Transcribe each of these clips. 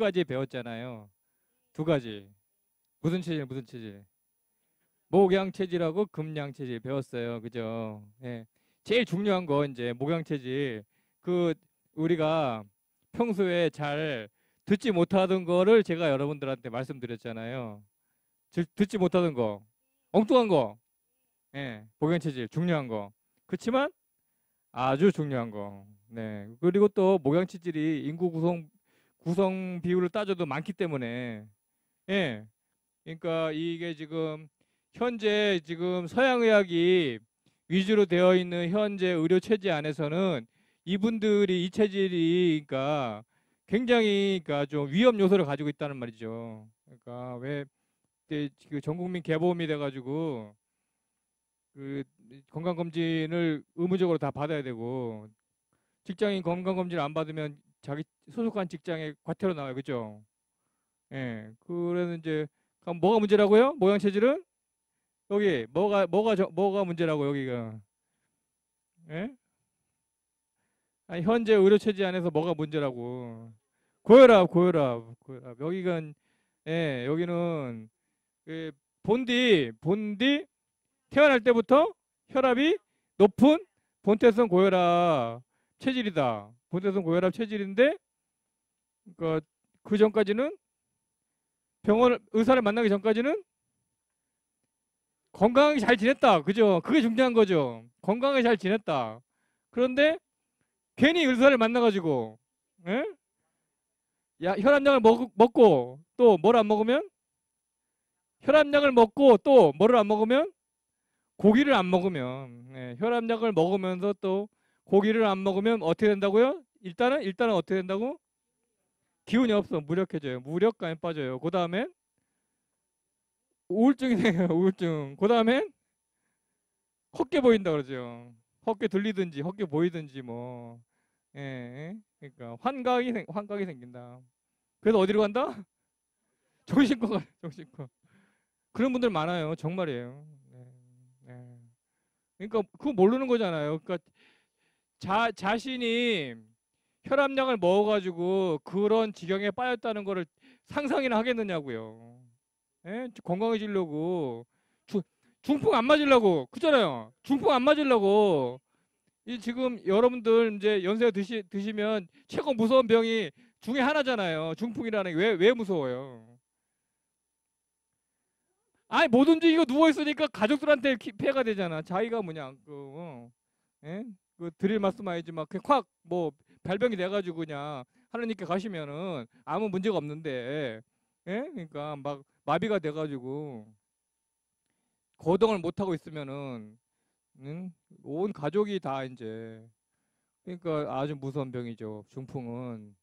가지 배웠잖아요. 두 가지. 무슨 체질, 무슨 체질? 목양 체질하고 금양 체질 배웠어요. 그죠? 예. 제일 중요한 거 이제 목양 체질. 그 우리가 평소에 잘 듣지 못하던 거를 제가 여러분들한테 말씀드렸잖아요. 듣지 못하던 거. 엉뚱한 거. 예. 목양 체질 중요한 거. 그렇지만 아주 중요한 거. 네. 그리고 또 목양 체질이 인구 구성 비율을 따져도 많기 때문에 예. 그러니까 이게 지금 현재 지금 서양의학이 위주로 되어 있는 현재 의료 체제 안에서는 이분들이 이 체질이 그러니까 굉장히 그러니까 좀 위험 요소를 가지고 있다는 말이죠. 그러니까 왜 그 전국민 개보험이 돼가지고 그 건강검진을 의무적으로 다 받아야 되고 직장인 건강검진을 안 받으면 자기 소속한 직장에 과태료 나와요. 그죠? 예. 그래서 이제 그럼 뭐가 문제라고요? 모양 체질은? 여기 뭐가 문제라고 여기가? 예? 아니 현재 의료 체제 안에서 뭐가 문제라고? 고혈압. 여기가 예, 여기는 그 본디 태어날 때부터 혈압이 높은 본태성 고혈압 체질이다. 본태성 고혈압 체질인데 그러니까 그 전까지는 병원 의사를 만나기 전까지는 건강하게 잘 지냈다. 그죠? 그게 중요한 거죠. 건강하게 잘 지냈다. 그런데 괜히 의사를 만나가지고, 예? 야, 혈압약을 먹고 또 뭘 안 먹으면? 혈압약을 먹고 또 뭐를 안 먹으면? 고기를 안 먹으면, 예, 혈압약을 먹으면서 또 고기를 안 먹으면 어떻게 된다고요? 일단은 어떻게 된다고? 기운이 없어. 무력해져요. 무력감에 빠져요. 그 다음에 우울증이 생겨요. 우울증. 그 다음에 헛게 보인다 그러죠. 헛게 들리든지 헛게 보이든지 뭐. 예. 그러니까 환각이 생긴다. 그래서 어디로 간다? 정신과 가 정신과. 그런 분들 많아요. 정말이에요. 네. 네. 그러니까 그거 모르는 거잖아요. 그러니까 자신이 혈압약을 먹어가지고 그런 지경에 빠졌다는 거를 상상이나 하겠느냐고요. 예? 건강해지려고 중풍 안 맞으려고 그잖아요. 중풍 안 맞으려고 이 지금 여러분들 이제 연세 드시면 최고 무서운 병이 중에 하나잖아요. 중풍이라는 게 왜 무서워요? 아니 못 움직이고 누워 있으니까 가족들한테 피해가 되잖아. 자기가 뭐냐 예? 그 드릴 말씀 아니지 막확뭐 발병이 돼가지고 그냥 하느님께 가시면은 아무 문제가 없는데 예? 그러니까 막 마비가 돼가지고 거동을 못 하고 있으면은 응? 온 가족이 다 이제 그러니까 아주 무서운 병이죠. 중풍은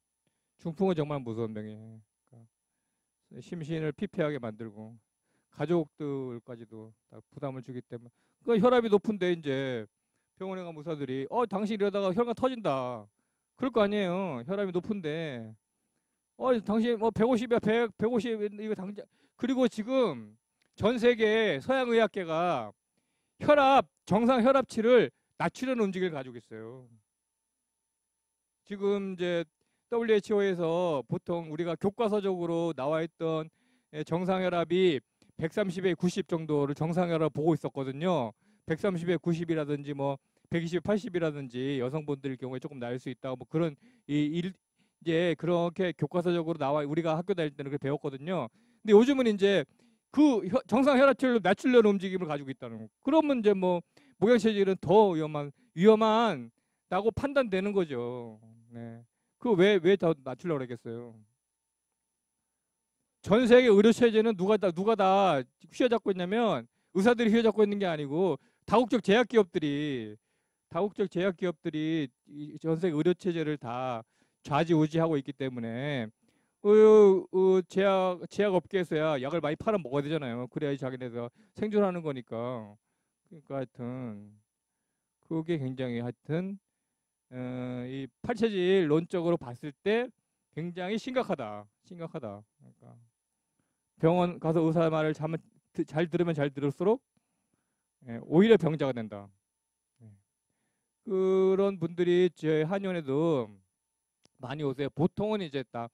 정말 무서운 병이에요. 그러니까 심신을 피폐하게 만들고 가족들까지도 다 부담을 주기 때문에 그 혈압이 높은데 이제 병원에 간 의사들이 당신 이러다가 혈관 터진다. 그럴 거 아니에요. 혈압이 높은데 당신 뭐 150이야 150 이거 당장 그리고 지금 전 세계 서양 의학계가 정상 혈압치를 낮추려는 움직임을 가지고 있어요. 지금 이제 WHO에서 보통 우리가 교과서적으로 나와 있던 정상 혈압이 130에 90 정도를 정상 혈압 보고 있었거든요. 130에 90이라든지 뭐 120에 80이라든지 여성분들 경우에 조금 나을 수 있다. 뭐 그런 이제 그렇게 교과서적으로 나와 우리가 학교 다닐 때는 그렇게 배웠거든요. 근데 요즘은 이제 그 정상 혈압치를 낮추려는 움직임을 가지고 있다는 거. 그러면 이제 뭐 목양체질은 더 위험하다고 판단되는 거죠. 네. 그 왜 더 낮추려고 그러겠어요? 전 세계 의료 체제는 누가 다 휘어잡고 있냐면 의사들이 휘어잡고 있는 게 아니고 다국적 제약 기업들이 전 세계 의료 체제를 다 좌지우지하고 있기 때문에 제약 업계에서야 약을 많이 팔아 먹어야 되잖아요. 그래야지 자기네가 생존하는 거니까. 그러니까 하여튼 그게 굉장히 하여튼 이 팔체질론적으로 봤을 때 굉장히 심각하다. 그러니까 병원 가서 의사 말을 잘 들으면 잘 들을수록 오히려 병자가 된다. 예. 그런 분들이 제 한의원에도 많이 오세요. 보통은 이제 딱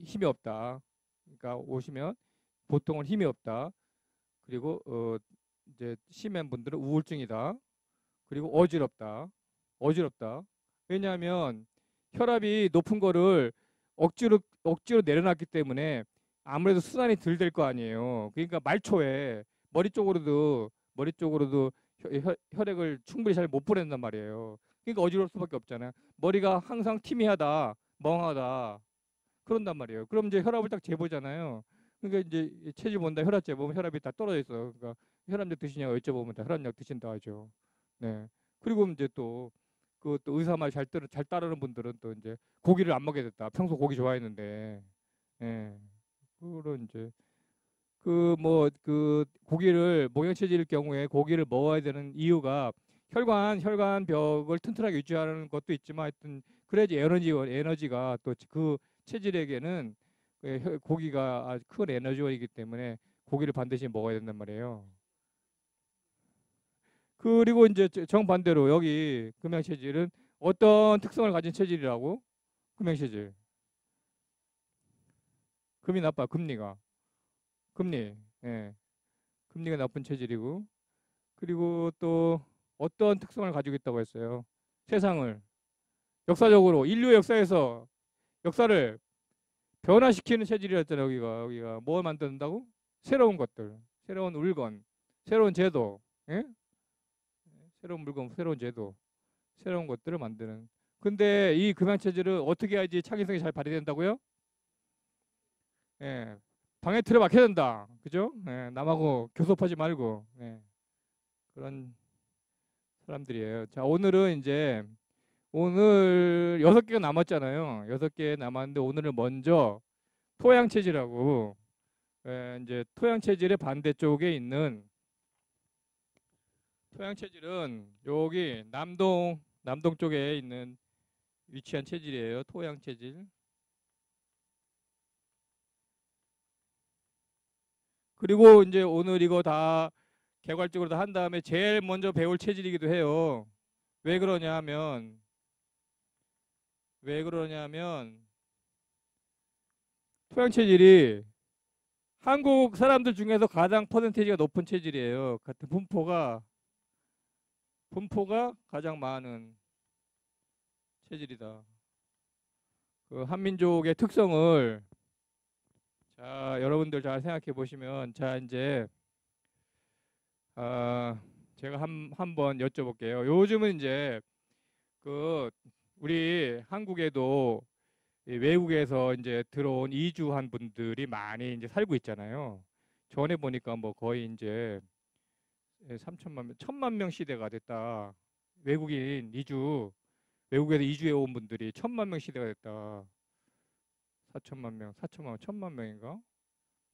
힘이 없다. 그러니까 오시면 보통은 힘이 없다. 그리고 이제 심한 분들은 우울증이다. 그리고 어지럽다. 어지럽다. 왜냐하면 혈압이 높은 거를 억지로 내려놨기 때문에 아무래도 순환이 덜 될 거 아니에요. 그러니까 말초에 머리 쪽으로도 혈액을 충분히 잘 못 보낸단 말이에요. 그러니까 어지러울 수밖에 없잖아요. 머리가 항상 티미하다, 멍하다 그런단 말이에요. 그럼 이제 혈압을 딱 재보잖아요. 그러니까 이제 체질 본다, 혈압 재보면 혈압이 다 떨어져 있어. 그러니까 혈압약 드시냐고 여쭤보면 다 혈압약 드신다 하죠. 네. 그리고 이제 또 그 또 의사 말 잘 따르는 분들은 또 이제 고기를 안 먹게 됐다. 평소 고기 좋아했는데, 예. 그런 이제 그 고기를 목양체질일 경우에 고기를 먹어야 되는 이유가 혈관벽을 튼튼하게 유지하는 것도 있지만 하여튼 그래야지 에너지가 또 그 체질에게는 고기가 아주 큰 에너지원이기 때문에 고기를 반드시 먹어야 된단 말이에요. 그리고 이제 정반대로 여기 금양체질은 어떤 특성을 가진 체질이라고? 금양체질. 금이 나빠, 금리가. 금리. 예. 금리가 나쁜 체질이고. 그리고 또 어떤 특성을 가지고 있다고 했어요. 세상을. 역사적으로 인류 역사에서 역사를 변화시키는 체질이었잖아요. 여기가 뭘 만든다고? 새로운 것들, 새로운 물건, 새로운 제도, 예? 새로운 물건, 새로운 제도, 새로운 것들을 만드는. 근데 이 금양 체질을 어떻게 해야지 창의성이 잘 발휘된다고요? 예, 방에 틀어박혀야 된다. 그죠? 예, 남하고 교섭하지 말고. 예, 그런 사람들이에요. 자, 오늘 6개가 남았잖아요. 6개 남았는데 오늘은 먼저 토양 체질하고 이제 토양 체질의 반대쪽에 있는 토양 체질은 여기 남동 쪽에 있는 위치한 체질이에요. 토양 체질. 그리고 이제 오늘 이거 다 개괄적으로 다 한 다음에 제일 먼저 배울 체질이기도 해요. 왜 그러냐면 토양 체질이 한국 사람들 중에서 가장 퍼센테이지가 높은 체질이에요. 같은 분포가 가장 많은 체질이다. 그 한민족의 특성을 자, 여러분들 잘 생각해 보시면 자, 이제 제가 한번 여쭤볼게요. 요즘은 이제 그 우리 한국에도 외국에서 이제 들어온 이주한 분들이 많이 이제 살고 있잖아요. 전에 보니까 뭐 거의 이제 3천만 명, 1천만 명 시대가 됐다. 외국에서 이주해 온 분들이 1천만 명 시대가 됐다. 4천만 명, 1천만 명인가?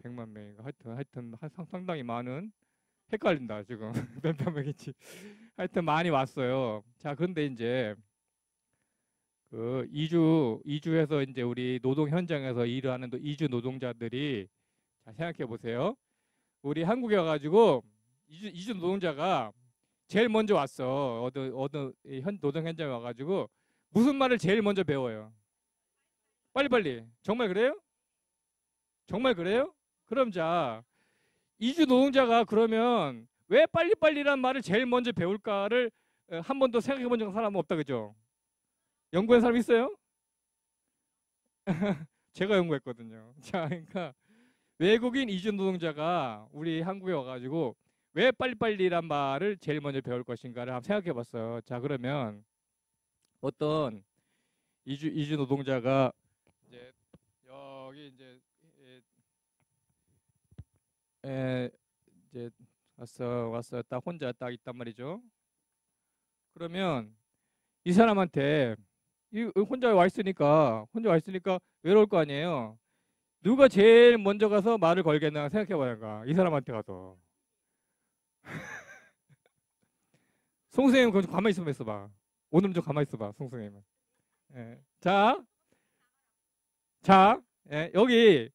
100만 명인가? 하여튼 상당히 많은 헷갈린다 지금 몇천 명인지. 하여튼 많이 왔어요. 자, 그런데 이제 그 이주해서 이제 우리 노동 현장에서 일하는 이주 노동자들이 자, 생각해 보세요. 우리 한국에 와가지고 이주 노동자가 제일 먼저 왔어. 어느 노동 현장에 와가지고 무슨 말을 제일 먼저 배워요? 빨리빨리. 정말 그래요? 정말 그래요? 그럼 자, 이주 노동자가 그러면 왜 빨리빨리란 말을 제일 먼저 배울까를 한 번도 생각해 본 사람은 없다, 그죠? 연구한 사람 있어요? 제가 연구했거든요. 자, 그러니까 외국인 이주 노동자가 우리 한국에 와가지고 왜 빨리빨리란 말을 제일 먼저 배울 것인가를 한번 생각해 봤어요. 자, 그러면 어떤 이주 노동자가 이제 여기 이제 왔어 딱 혼자 딱 있단 말이죠. 그러면 이 사람한테 혼자 와 있으니까 외로울 거 아니에요. 누가 제일 먼저 가서 말을 걸겠나 생각해 봐야가. 이 사람한테 가서. 송선생님 그좀 가만히 있어봐. 오늘은 좀 가만히 있어봐, 송선생님은. 예. 자, 예, 여기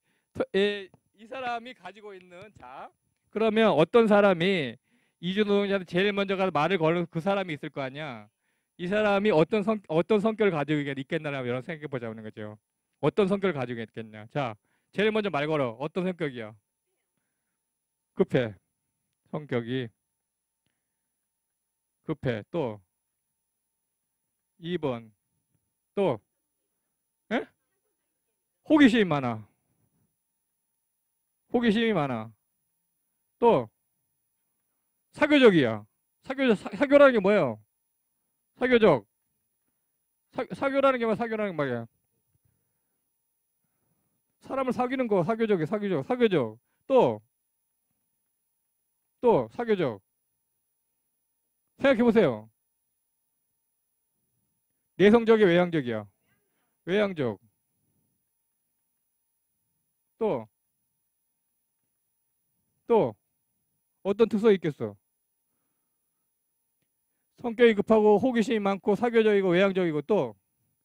이 사람이 가지고 있는 자, 그러면 어떤 사람이 이주 노동자한테 제일 먼저 가서 말을 거는 그 사람이 있을 거 아니야. 이 사람이 어떤 성격을 가지고 있겠나라고 여러 생각해 보자는 거죠. 어떤 성격을 가지고 있겠냐. 자, 제일 먼저 말 걸어. 어떤 성격이야? 급해. 성격이 급해. 또 2번. 또 에? 호기심이 많아. 호기심이 많아. 또 사교적이야. 사교라는 게 뭐예요? 사교적. 사교라는 게 뭐야? 사교라는 게 뭐야? 사람을 사귀는 거 사교적이 사교적. 사교적. 또 사교적. 생각해 보세요. 내성적이 외향적이야. 외향적. 또 어떤 특성이 있겠어? 성격이 급하고 호기심이 많고 사교적이고 외향적이고 또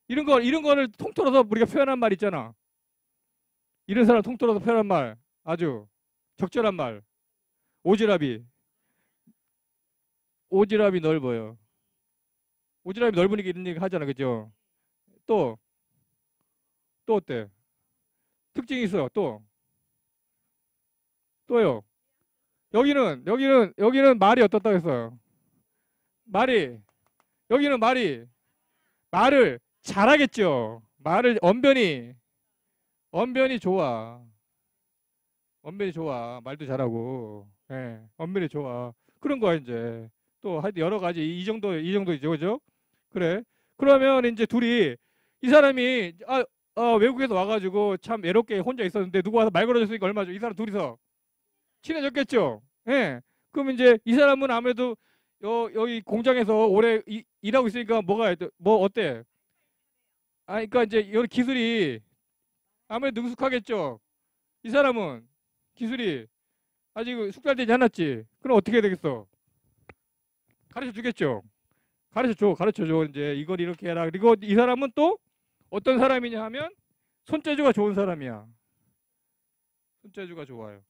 이런 거를 통틀어서 우리가 표현한 말 있잖아. 이런 사람 통틀어서 표현한 말 아주 적절한 말. 오지랖이 넓어요. 오지랖이 넓으니까 이런 얘기 하잖아, 그죠? 또 어때? 특징이 있어요. 또요. 여기는 말이 어떻다고 했어요? 여기는 말을 잘하겠죠. 언변이 좋아. 언변이 좋아. 말도 잘하고. 예, 언변이 좋아. 그런 거야, 이제. 또 하여튼 여러 가지 이 정도이죠. 그죠? 그래. 그러면 이제 둘이 이 사람이 외국에서 와가지고 참 외롭게 혼자 있었는데 누구 와서 말 걸어줬으니까 얼마죠? 이 사람 둘이서 친해졌겠죠. 예. 그럼 이제 이 사람은 아무래도 여기 공장에서 오래 일하고 있으니까 뭐 어때? 그러니까 이제 여기 기술이 아무래도 능숙하겠죠. 이 사람은 기술이 아직 숙달되지 않았지. 그럼 어떻게 해야 되겠어? 가르쳐 주겠죠. 가르쳐 줘. 이제 이걸 이렇게 해라. 그리고 이 사람은 또 어떤 사람이냐 하면 손재주가 좋은 사람이야. 손재주가 좋아요.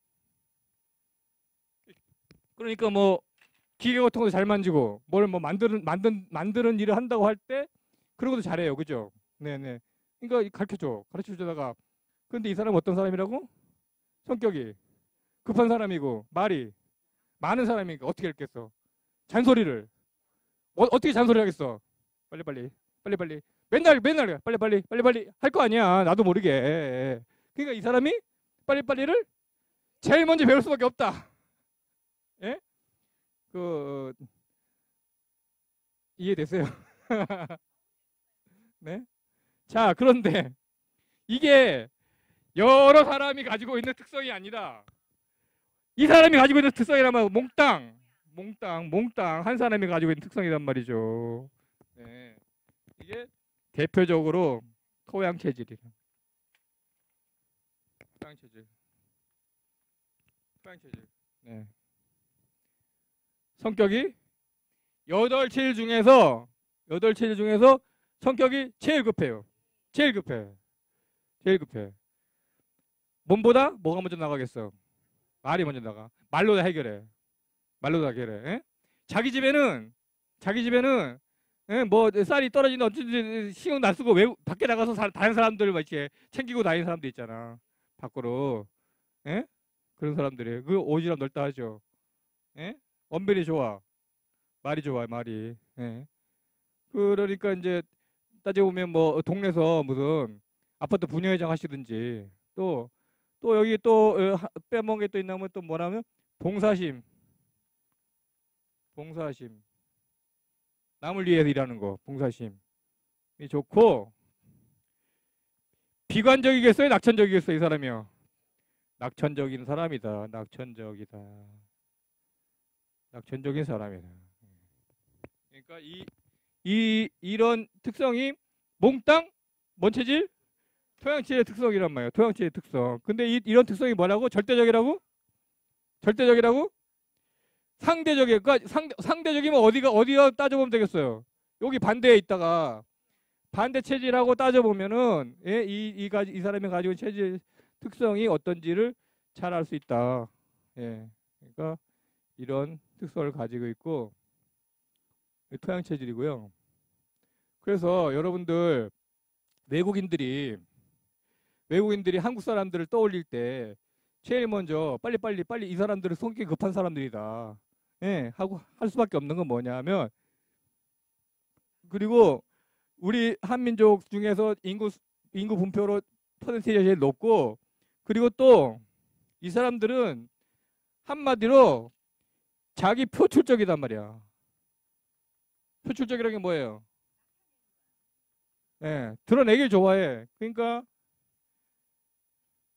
그러니까 뭐 기계 같은 것도 잘 만지고 뭘 뭐 만드는 일을 한다고 할 때 그런 것도 잘해요. 그죠? 네네. 그러니까 가르쳐 주다가 근데 이 사람은 어떤 사람이라고? 성격이 급한 사람이고 말이 많은 사람이니까 어떻게 했겠어? 잔소리를 어떻게 잔소리 하겠어? 빨리 맨날 빨리 할 거 아니야. 나도 모르게. 그러니까 이 사람이 빨리를 제일 먼저 배울 수밖에 없다. 예? 이해되세요? 네? 자, 그런데 이게 여러 사람이 가지고 있는 특성이 아니라 이 사람이 가지고 있는 특성이라면 몽땅 한 사람이 가지고 있는 특성이란 말이죠. 네. 이게 대표적으로 토양 체질이에요. 토양 체질. 네. 성격이 8체질 중에서 성격이 제일 급해요. 제일 급해. 몸보다 뭐가 먼저 나가겠어? 말이 먼저 나가. 말로 다 해결해. 예? 자기 집에는 뭐 쌀이 떨어진다 어쩐지 신경 안 쓰고 밖에 나가서 다른 사람들 막 이렇게 챙기고 다니는 사람도 있잖아. 밖으로. 예? 그런 사람들이 그 오지랖 넓다 하죠. 예? 언변이 좋아. 말이 좋아, 말이. 예. 그러니까 이제 따져보면 뭐 동네에서 무슨 아파트 분양회장 하시든지 또 여기 또 빼먹은 게 또 있나면 또 뭐라면 봉사심. 남을 위해서 일하는 거. 봉사심이 좋고 비관적이겠어요? 낙천적이겠어요? 이 사람이요. 낙천적인 사람이다. 낙천적인 사람이다. 그러니까 이런 특성이 몽땅 뭔 체질? 토양체질의 특성이란 말이에요. 토양체질의 특성. 근데 이런 특성이 뭐라고? 절대적이라고? 상대적이에요. 그러니까 상대적이면 어디가 따져보면 되겠어요. 여기 반대에 있다가 반대 체질하고 따져보면은 예, 이 사람이 가지고 있는 체질 특성이 어떤지를 잘 알 수 있다. 예. 그러니까 이런 특성을 가지고 있고 토양 체질이고요. 그래서 여러분들 외국인들이 외국인들이 한국 사람들을 떠올릴 때 제일 먼저 빨리 이 사람들은 성격이 급한 사람들이다. 예, 하고 할 수밖에 없는 건 뭐냐면 그리고 우리 한민족 중에서 인구 분표로 퍼센티지가 제일 높고 그리고 또 이 사람들은 한마디로 자기 표출적이단 말이야. 표출적이라는 게 뭐예요? 예, 드러내길 좋아해. 그러니까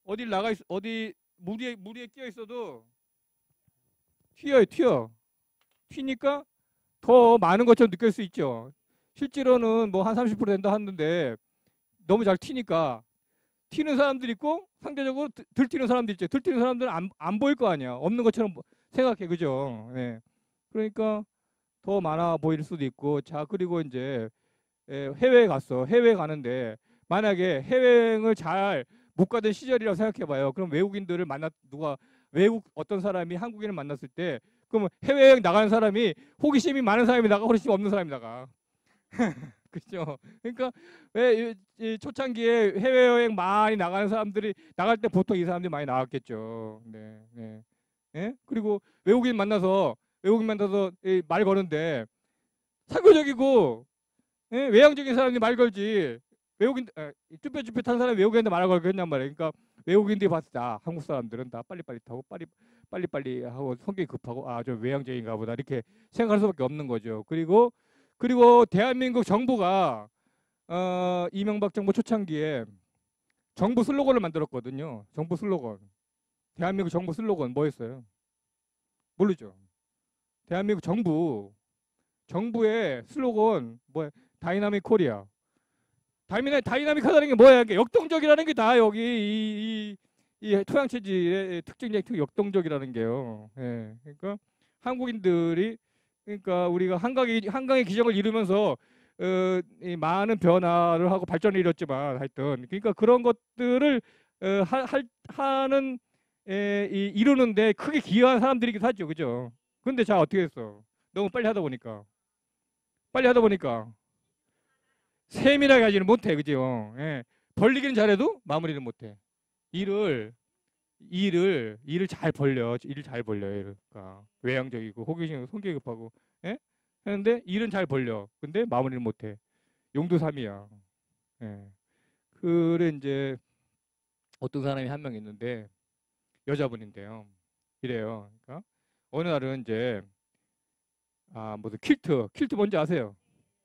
어딜 어디 무리에 끼어 있어도 튀어. 튀니까 더 많은 것처럼 느낄 수 있죠. 실제로는 뭐 한 30% 된다 하는데 너무 잘 튀니까 튀는 사람들 있고 상대적으로 들튀는 사람들 있죠. 들튀는 사람들은 안 보일 거 아니야. 없는 것처럼 생각해. 그죠? 예. 그러니까 더 많아 보일 수도 있고 자 그리고 이제 해외에 갔어. 해외에 가는데 만약에 해외여행을 잘 못 가던 시절이라고 생각해 봐요. 그럼 외국인들을 외국 어떤 사람이 한국인을 만났을 때 그러면 해외여행 나가는 사람이 호기심이 많은 사람이 나가 호기심 없는 사람이 나가. 그죠? 그러니까 왜 이 초창기에 해외여행 많이 나가는 사람들이 나갈 때 보통 이 사람들이 많이 나왔겠죠. 네, 네. 예? 그리고 외국인 만나서 말 거는데 사교적이고 예? 외향적인 사람이 말 걸지 쭈뼛쭈뼛 탄 사람이 외국인한테 말을 걸겠냔 말이에요. 그러니까 외국인들이 봤을 때 한국 사람들은 다 빨리빨리 타고 빨리빨리 하고 성격이 급하고 저 외향적인가 보다 이렇게 생각할 수밖에 없는 거죠. 그리고 대한민국 정부가 이명박 정부 초창기에 정부 슬로건을 만들었거든요. 정부 슬로건. 대한민국 정부 슬로건 뭐였어요? 모르죠. 대한민국 정부의 슬로건 뭐야? 다이나믹 코리아. 다이나믹하다는 게 뭐야? 역동적이라는 게 다 여기 이 토양 체질의 특징이 역동적이라는 게요. 예. 그러니까 한국인들이 그러니까 우리가 한강의 기적을 이루면서 이 많은 변화를 하고 발전을 이뤘지만 하여튼 그러니까 그런 것들을 하는 이루는데 크게 기여한 사람들이기도 하죠. 그죠? 근데 자 어떻게 했어? 너무 빨리 하다 보니까 세밀하게 하지는 못해. 그죠? 예. 벌리기는 잘해도 마무리는 못해. 일을 일을 잘 벌려. 일을 잘 벌려. 그러니까 외향적이고 호기심, 성격이 급하고. 예? 하는데 일은 잘 벌려. 근데 마무리는 못해. 용두삼이야. 예. 그래 이제 어떤 사람이 한 명 있는데 여자분인데요. 이래요. 그러니까 어느 날은 이제 무슨 퀼트 뭔지 아세요?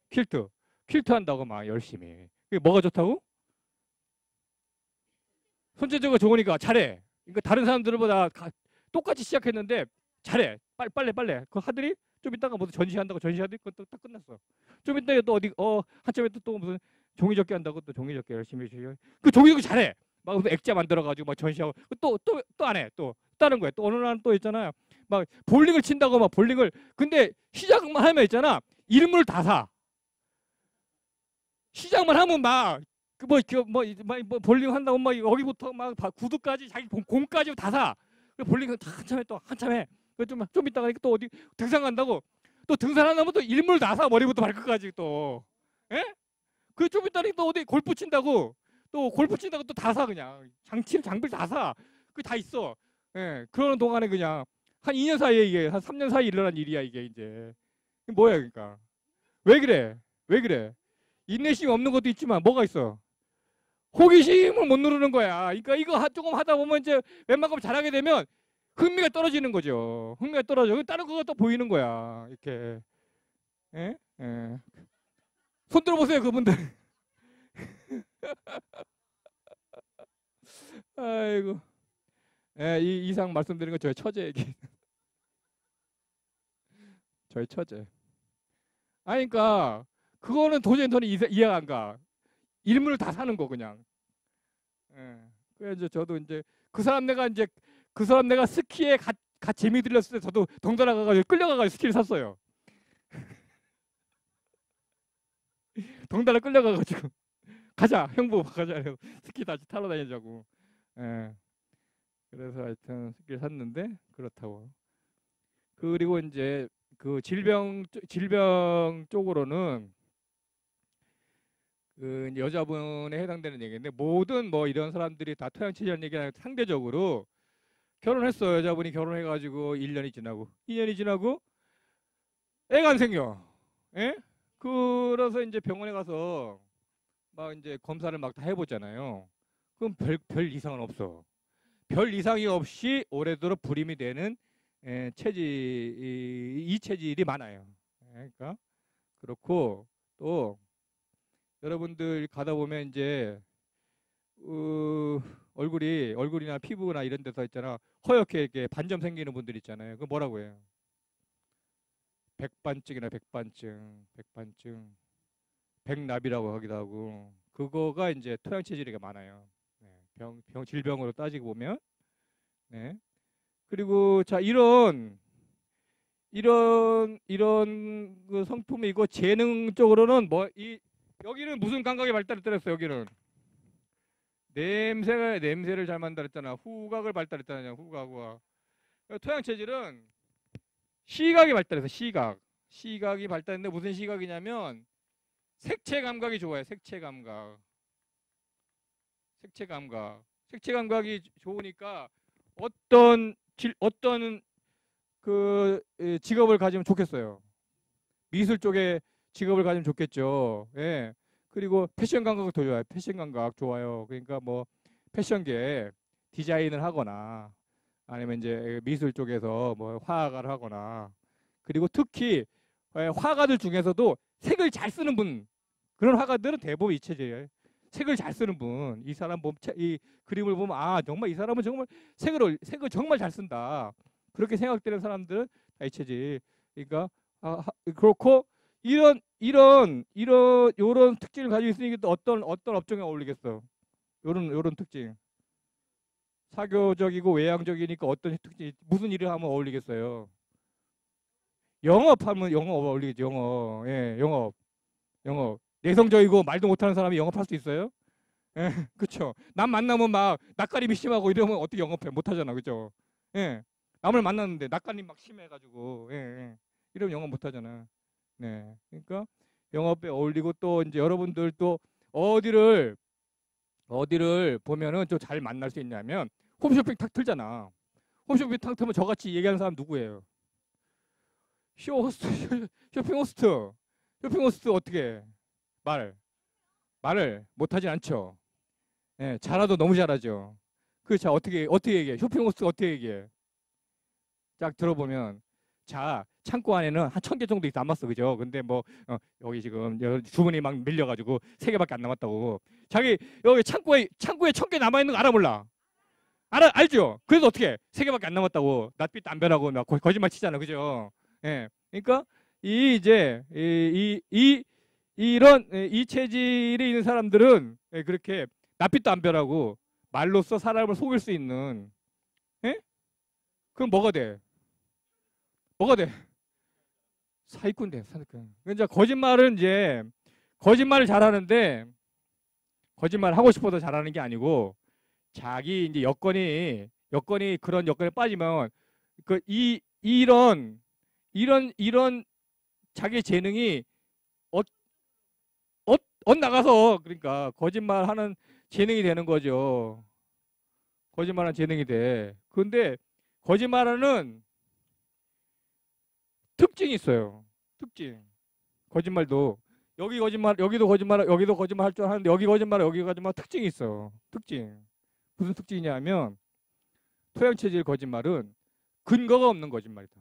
퀼트 한다고 막 열심히. 그게 뭐가 좋다고? 손재주가 좋으니까 잘해. 그러니까 다른 사람들보다 똑같이 시작했는데 잘해. 빨리. 그 하더니 좀 이따가 무슨 전시한다고 전시하더니 그것도 딱 끝났어. 좀 이따가 또 어디 한참에 또 무슨 종이접기 한다고 또 종이접기 열심히 해주고 그 종이접기 잘해. 막 무슨 액자 만들어가지고 막 전시하고 또 안 해. 또 다른 거야. 또 어느 날은 또 있잖아요. 막 볼링을 친다고 막 볼링을 근데 시작만 하면 있잖아. 일물 다 사. 시작만 하면 막 뭐 볼링 한다고 막 여기부터 막 구두까지 자기 공까지 다 사. 볼링 한참 해. 좀 있다가 또 어디 등산 간다고 또 등산 안 하면 또 일물 다 사. 머리부터 발끝까지 또. 예? 그 좀 있다가 또 어디 골프 친다고 또 골프 친다고 또 다 사 그냥. 장비를 다 사. 그 다 있어. 예. 그러는 동안에 그냥 한 2년 사이에 이게 한 3년 사이에 일어난 일이야 이게 이제. 이게 뭐야 그러니까. 왜 그래? 왜 그래? 인내심이 없는 것도 있지만 뭐가 있어? 호기심을 못 누르는 거야. 그러니까 이거 조금 하다 보면 이제 웬만큼 잘하게 되면 흥미가 떨어지는 거죠. 흥미가 떨어져. 다른 거가 또 보이는 거야. 이렇게. 예? 예. 손 들어보세요, 그분들. 아이고. 예, 이 이상 말씀드린 건 저의 처제 얘기. 저의 처제. 아니, 그러니까 그거는 도저히 저는 이해가 안 가. 일문을 다 사는 거 그냥. 예. 그래서 이제 저도 이제 그 사람 내가 스키에 재미 들렸을 때 저도 덩달아 가가지고 끌려가가지고 스키를 샀어요. 덩달아 끌려가가지고 가자 형부 가자 스키 다시 타러 다니자고. 예. 그래서 하여튼 스키를 샀는데 그렇다고. 그리고 이제 그 질병 쪽으로는 그 여자분에 해당되는 얘기인데 모든 뭐 이런 사람들이 다 토양체질이라는 얘기는 상대적으로 결혼했어. 여자분이 결혼해가지고 1년이 지나고 2년이 지나고 애가 안 생겨. 예? 그래서 이제 병원에 가서 막 이제 검사를 막 다 해보잖아요. 그럼 별 이상은 없어. 별 이상이 없이 오래도록 불임이 되는 이 체질이 많아요. 그러니까 그렇고 또 여러분들 가다 보면 이제 얼굴이나 피부나 이런 데서 있잖아 허옇게 이렇게 반점 생기는 분들 있잖아요. 그 뭐라고 해요? 백반증, 백납이라고 하기도 하고 그거가 이제 토양 체질이 많아요. 네, 질병으로 따지고 보면 네. 그리고 자 이런 그 성품이고 재능 쪽으로는 뭐 여기는 무슨 감각이 발달했어 여기는 냄새를 잘 만들었잖아. 후각을 발달했잖아. 후각과 토양 체질은 시각이 발달해서 시각이 발달했는데 무슨 시각이냐면 색채 감각이 좋아요. 색채 감각이 좋으니까 어떤 그 직업을 가지면 좋겠어요. 미술 쪽에 직업을 가지면 좋겠죠. 예. 그리고 패션 감각도 더 좋아요. 패션 감각 좋아요. 그러니까 뭐 패션계 디자인을 하거나 아니면 이제 미술 쪽에서 뭐 화가를 하거나 그리고 특히 화가들 중에서도 색을 잘 쓰는 분 그런 화가들은 대부분 이 체질이에요. 색을 잘 쓰는 분. 이 사람 이 그림을 보면 아 정말 이 사람은 정말 색을 정말 잘 쓴다. 그렇게 생각되는 사람들은 다 이 체질. 그러니까 그렇고 이런 특징을 가지고 있으니까 또 어떤 업종에 어울리겠어. 요런 특징. 사교적이고 외향적이니까 어떤 특징 무슨 일을 하면 어울리겠어요. 영업하면 영업 어울리겠죠. 영업. 예, 영업. 내성적이고 말도 못하는 사람이 영업할 수 있어요? 예, 그렇죠. 남 만나면 막 낯가림이 심하고 이러면 어떻게 영업해? 못하잖아, 그렇죠? 예, 남을 만났는데 낯가림 막 심해가지고 이러면 영업 못하잖아. 네, 그러니까 영업에 어울리고 또 이제 여러분들 또 어디를 보면은 좀 잘 만날 수 있냐면 홈쇼핑 탁 틀잖아. 홈쇼핑 탁 틀면 저같이 얘기하는 사람 누구예요? 쇼핑 호스트 어떻게 해? 말을 못하진 않죠. 예, 잘하도 너무 잘하죠. 자 어떻게 얘기해? 쇼핑 호스트 어떻게 얘기해? 딱 들어보면 자 창고 안에는 한 1,000개 정도 남았어, 그죠? 근데 뭐 여기 지금 주문이 막 밀려가지고 3개밖에 안 남았다고. 자기 여기 창고에 1,000개 남아 있는 거 알아 몰라? 알죠? 그래서 어떻게 3개밖에 안 남았다고 낯빛 안 변하고 막 거짓말 치잖아, 그죠? 예, 그러니까 이런 이 체질이 있는 사람들은 그렇게 낯빛도 안 변하고 말로써 사람을 속일 수 있는 그럼 뭐가 돼? 사기꾼 돼. 사기꾼. 이제 거짓말을 잘하는데 거짓말 하고 싶어서 잘하는 게 아니고 자기 이제 여건이 그런 여건에 빠지면 이런 자기 재능이 나가서 그러니까 거짓말하는 재능이 되는 거죠. 거짓말하는 재능이 돼. 그런데 거짓말하는 특징이 있어요. 특징. 거짓말도 여기도 거짓말 할 줄 아는데 여기 거짓말 특징이 있어. 특징. 무슨 특징이냐면 토양 체질 거짓말은 근거가 없는 거짓말이다.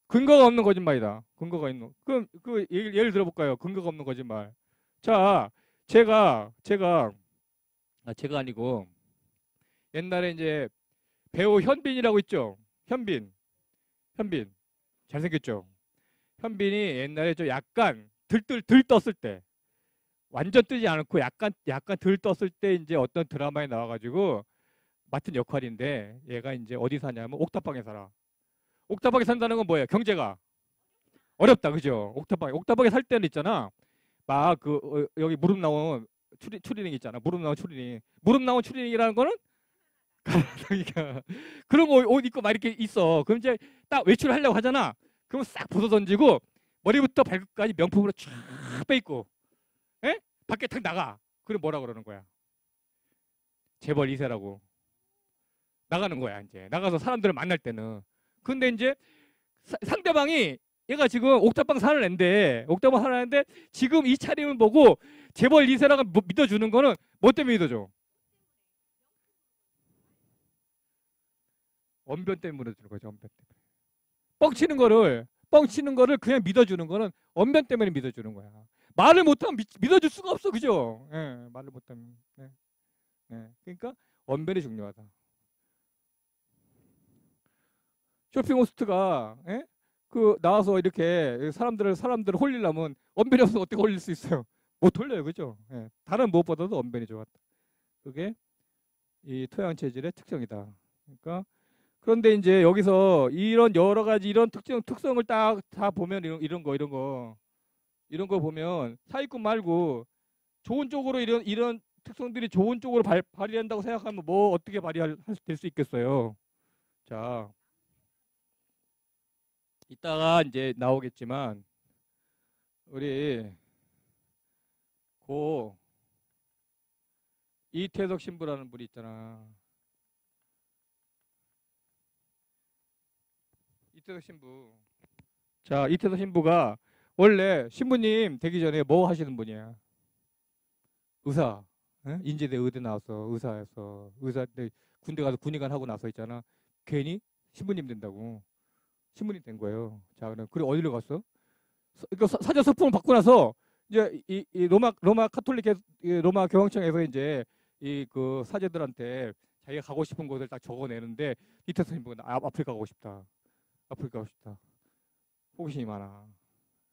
근거가 없는 거짓말이다. 근거가 있는. 그럼 예를 들어볼까요? 근거가 없는 거짓말. 자, 제가 아니고 옛날에 이제 배우 현빈이라고 있죠. 현빈 잘생겼죠. 현빈이 옛날에 좀 약간 들 떴을 때 완전 뜨지 않고 약간 들 떴을 때 이제 어떤 드라마에 나와가지고 맡은 역할인데 얘가 이제 어디 사냐면 옥탑방에 살아. 옥탑방에 산다는 건 뭐예요? 경제가 어렵다, 그죠? 옥탑방에 살 때는 있잖아. 막 여기 무릎 나온 추리닝 있잖아. 무릎 나온 추리닝이라는 거는 그러니까 그런 거 옷 입고 막 이렇게 있어. 그럼 이제 딱 외출하려고 하잖아. 그럼 싹 벗어 던지고 머리부터 발끝까지 명품으로 쫙 빼입고, 예? 밖에 탁 나가. 그럼 뭐라 그러는 거야? 재벌 2세라고. 나가는 거야, 이제. 나가서 사람들을 만날 때는. 근데 이제 상대방이 얘가 지금 옥탑방 사는 애인데, 옥탑방 사는 애인데 지금 이 차림을 보고 재벌 2세라고 믿어주는 거는 뭐 때문에 믿어줘? 언변 때문에 믿어주는 거죠, 언변 때문에. 뻥치는 거를 그냥 믿어주는 거는 언변 때문에 믿어주는 거야. 말을 못하면 믿어줄 수가 없어, 그죠? 예, 말을 못하면. 예, 예. 그러니까 언변이 중요하다. 쇼핑 호스트가 예? 그 나와서 이렇게 사람들을 홀리려면 언변이 없어서 어떻게 홀릴 수 있어요? 못 홀려요, 그죠? 예. 다른 무엇보다도 언변이 좋았다. 그게 이 토양 체질의 특성이다. 그러니까 그런데 이제 여기서 이런 여러 가지 이런 특성을 딱 다 보면 이런 거 보면 사기꾼 말고 좋은 쪽으로 이런 특성들이 좋은 쪽으로 발휘한다고 생각하면 뭐 어떻게 될 수 있겠어요? 자, 이따가 이제 나오겠지만 우리 고 이태석 신부라는 분이 있잖아. 이태석 신부. 자, 이태석 신부가 원래 신부님 되기 전에 뭐 하시는 분이야? 의사. 예? 인제대 의대 나와서 의사였어. 의사 때 군대 가서 군의관 하고 나서 있잖아. 괜히 신부님 된다고. 신부님 된 거예요. 자, 그리고 어디로 갔어? 그러니까 사자 서품을 받고 나서 이제 이 로마 카톨릭 로마 교황청에서 이제 이 그 사제들한테 자기가 가고 싶은 곳을 딱 적어내는데 이태석 신부가 아프리카 가고 싶다. 아프리카 가고 싶다. 호기심이 많아.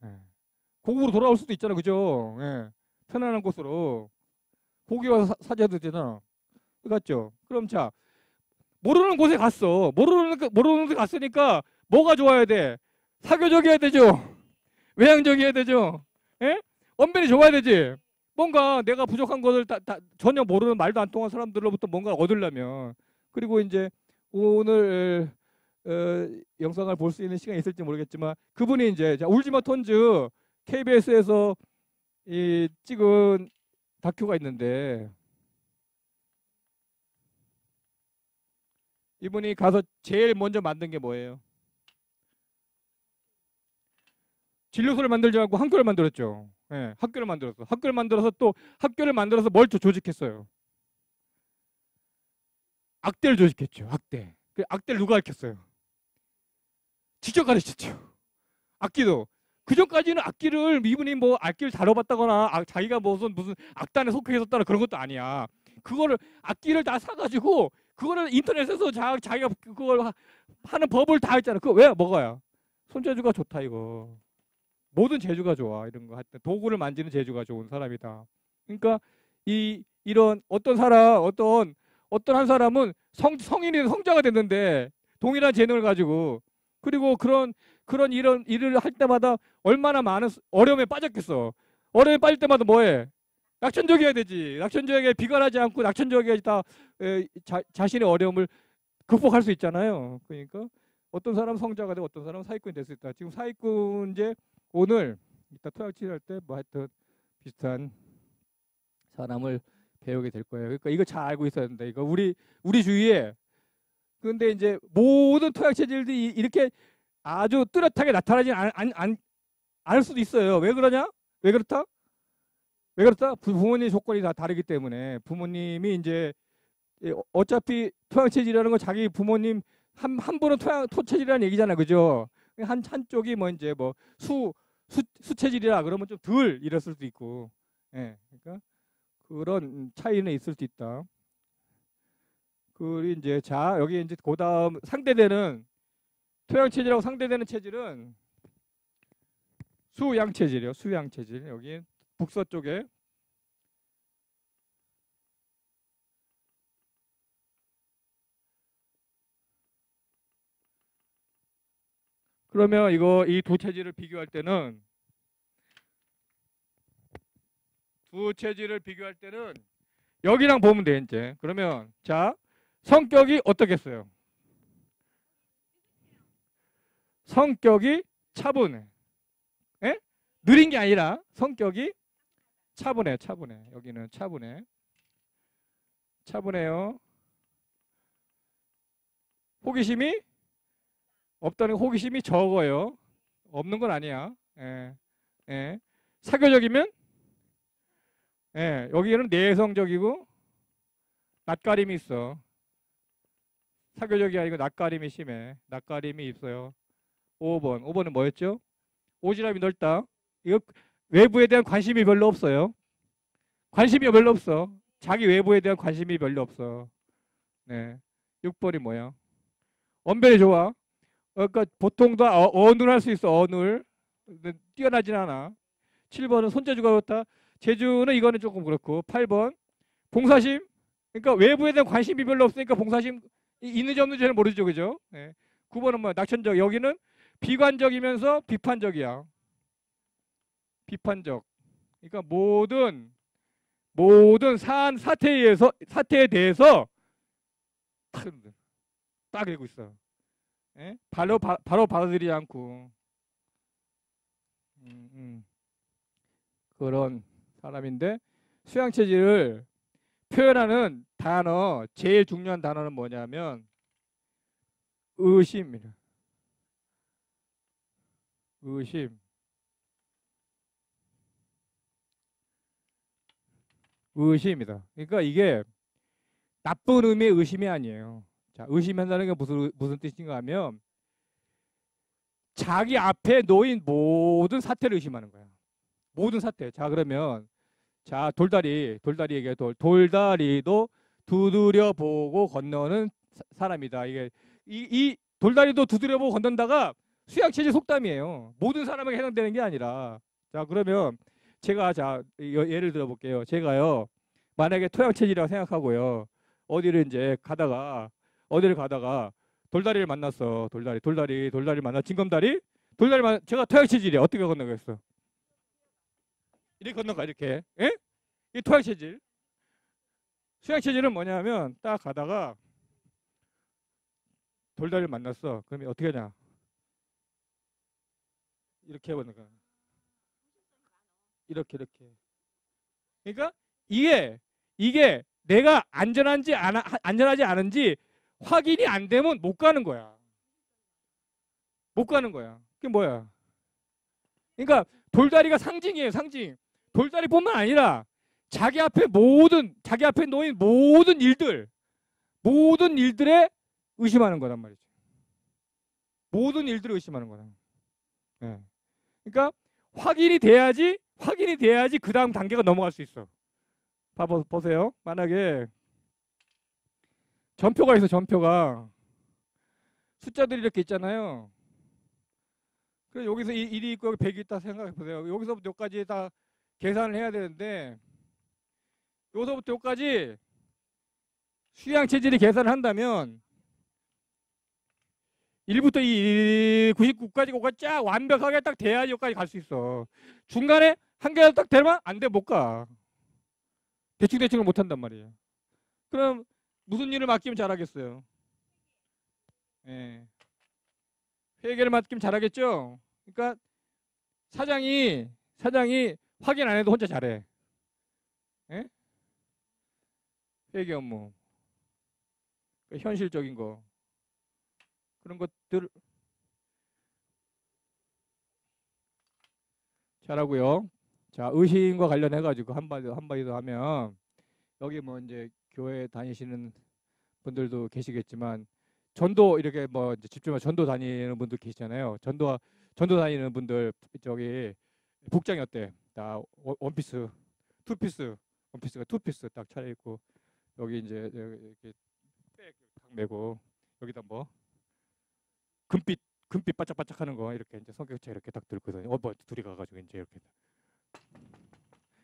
예. 고국으로 돌아올 수도 있잖아, 그죠? 예. 편안한 곳으로. 거기 와서 사제도 되잖아. 그렇죠? 그럼 자, 모르는 곳에 갔어. 모르는 곳에 갔으니까 뭐가 좋아야 돼? 사교적이어야 되죠. 외향적이어야 되죠. 예? 언변이 좋아야 되지. 뭔가 내가 부족한 것을 다 전혀 모르는 말도 안 통한 사람들로부터 뭔가 얻으려면. 그리고 이제 오늘 영상을 볼 수 있는 시간이 있을지 모르겠지만 그분이 이제 울지마 톤즈 KBS에서 찍은 다큐가 있는데 이분이 가서 제일 먼저 만든 게 뭐예요? 진료소를 만들지 않고 학교를 만들었죠. 예, 학교를 만들었어. 학교를 만들어서 또 학교를 만들어서 뭘 조직했어요? 악대를 조직했죠. 악대. 그 악대를 누가 가르쳤어요? 직접 가르쳤죠. 악기도. 그 전까지는 악기를 이분이 뭐 악기를 다뤄봤다거나 자기가 무슨 악단에 속해 있었다나 그런 것도 아니야. 그거를 악기를 다 사가지고 그거를 인터넷에서 자기가 그걸 하는 법을 다 했잖아. 그거 왜 먹어야? 손재주가 좋다 이거. 모든 재주가 좋아 이런 거 할 때 도구를 만지는 재주가 좋은 사람이다. 그러니까 이런 어떤 한 사람은 성인이 성자가 됐는데 동일한 재능을 가지고 그리고 그런 이런 일을 할 때마다 얼마나 많은 어려움에 빠졌겠어. 어려움에 빠질 때마다 뭐해? 낙천적이어야 되지. 낙천적이게 비관하지 않고 낙천적이어야지 다 자신의 어려움을 극복할 수 있잖아요. 그러니까 어떤 사람은 성자가 되고 어떤 사람은 사기꾼이 될 수 있다. 지금 사기꾼제 오늘 이따 토양 치료할 때 뭐 하여튼 비슷한 사람을 배우게 될 거예요. 그러니까 이거 잘 알고 있어야 된다. 이거 우리 주위에 근데 이제 모든 토양 체질들이 이렇게 아주 뚜렷하게 나타나지 않을 수도 있어요. 왜 그러냐? 왜 그렇다? 왜 그렇다? 부모님 조건이 다 다르기 때문에 부모님이 이제 어차피 토양 체질이라는 건 자기 부모님 한 분은 토 체질이라는 얘기잖아, 그죠? 한쪽이 뭐 이제 뭐 수 체질이라 그러면 좀 덜 이랬을 수도 있고, 예, 그러니까 그런 차이는 있을 수 있다. 그리고 이제 자 여기 이제 그다음 상대되는 토양 체질하고 상대되는 체질은 수양 체질이요. 수양 체질 여기 북서쪽에 그러면 이 두 체질을 비교할 때는 여기랑 보면 돼 이제. 그러면 자 성격이 어떻겠어요? 성격이 차분해. 예? 느린 게 아니라 성격이 차분해, 차분해. 여기는 차분해. 차분해요. 호기심이 없다는 호기심이 적어요. 없는 건 아니야. 예. 예. 사교적이면 예. 여기는 내성적이고 낯가림이 있어. 사교적이 아니고 낯가림이 심해. 낯가림이 있어요. 5번. 5번은 뭐였죠? 오지랖이 넓다. 이거 외부에 대한 관심이 별로 없어요. 관심이 별로 없어. 자기 외부에 대한 관심이 별로 없어. 네. 6번이 뭐야? 언변이 좋아. 그러니까 보통 다 어눌할 수 있어. 어눌. 뛰어나진 않아. 7번은 손재주가 그렇다. 재주는 이거는 조금 그렇고. 8번 봉사심. 그러니까 외부에 대한 관심이 별로 없으니까 봉사심 있는지 없는지 잘 모르죠. 그죠? 네. 9번은 뭐야? 낙천적. 여기는 비관적이면서 비판적이야. 비판적. 그러니까 모든 사태에 대해서 딱 이러고 있어. 예? 바로 받아들이지 않고 그런 사람인데 수양 체질을 표현하는 단어, 제일 중요한 단어는 뭐냐면 의심입니다. 의심. 의심입니다. 그러니까 이게 나쁜 의미의 의심이 아니에요. 자, 의심한다는 게 무슨 뜻인가 하면 자기 앞에 놓인 모든 사태를 의심하는 거야. 모든 사태. 자, 그러면 자, 돌다리 얘기해. 돌다리도 두드려 보고 건너는 사람이다. 이게 이 돌다리도 두드려 보고 건넌다가 수양체질 속담이에요. 모든 사람에게 해당되는 게 아니라. 자, 그러면 제가 예를 들어 볼게요. 제가요. 만약에 토양체질이라고 생각하고요. 어디를 가다가 돌다리를 만났어. 돌다리 만나. 징검다리? 제가 토양체질이야. 어떻게 건너겠어? 이렇게 건너가 이렇게. 예? 이 토양체질. 수양체질은 뭐냐면 딱 가다가 돌다리를 만났어. 그러면 어떻게 하냐? 이렇게 해보는 거야. 이렇게. 그러니까 이게 내가 안전하지 않은지 확인이 안 되면 못 가는 거야. 그게 뭐야? 그러니까 돌다리가 상징이에요, 상징. 돌다리뿐만 아니라 자기 앞에 놓인 모든 일들에 의심하는 거란 말이죠. 모든 일들을 의심하는 거다. 네. 그러니까 확인이 돼야지 그 다음 단계가 넘어갈 수 있어. 보세요. 만약에 전표가 있어. 전표가 숫자들이 이렇게 있잖아요. 그래서 여기서 1이 있고 100이 있다 생각해 보세요. 여기서부터 여기까지 다 계산을 해야 되는데 여기서부터 여기까지 수양 체질이 계산을 한다면 1부터 99까지 거기가 쫙 완벽하게 딱 돼야지 여기까지 갈 수 있어. 중간에 한 개가 딱 되면 안 돼, 못 가. 대충을 못 한단 말이에요. 그럼 무슨 일을 맡기면 잘하겠어요? 예. 회계를 맡기면 잘하겠죠? 그러니까 사장이 확인 안 해도 혼자 잘해. 예? 회계 업무. 현실적인 거. 그런 것들 잘하고요. 자, 의심과 관련해 가지고 한마디 더 하면 여기 뭐 이제 교회 다니시는 분들도 계시겠지만 전도 이렇게 뭐 이제 집주마 전도 다니는 분들 계시잖아요. 전도 다니는 분들 저기 복장이 어때? 다 원피스, 투피스, 원피스가 투피스 딱 차려입고 여기 이제 이렇게 백 메고 여기다 뭐 금빛 바짝바짝하는 거 이렇게 이제 성격체 이렇게 딱 들거든요. 뭐 둘이 가가지고 이제 이렇게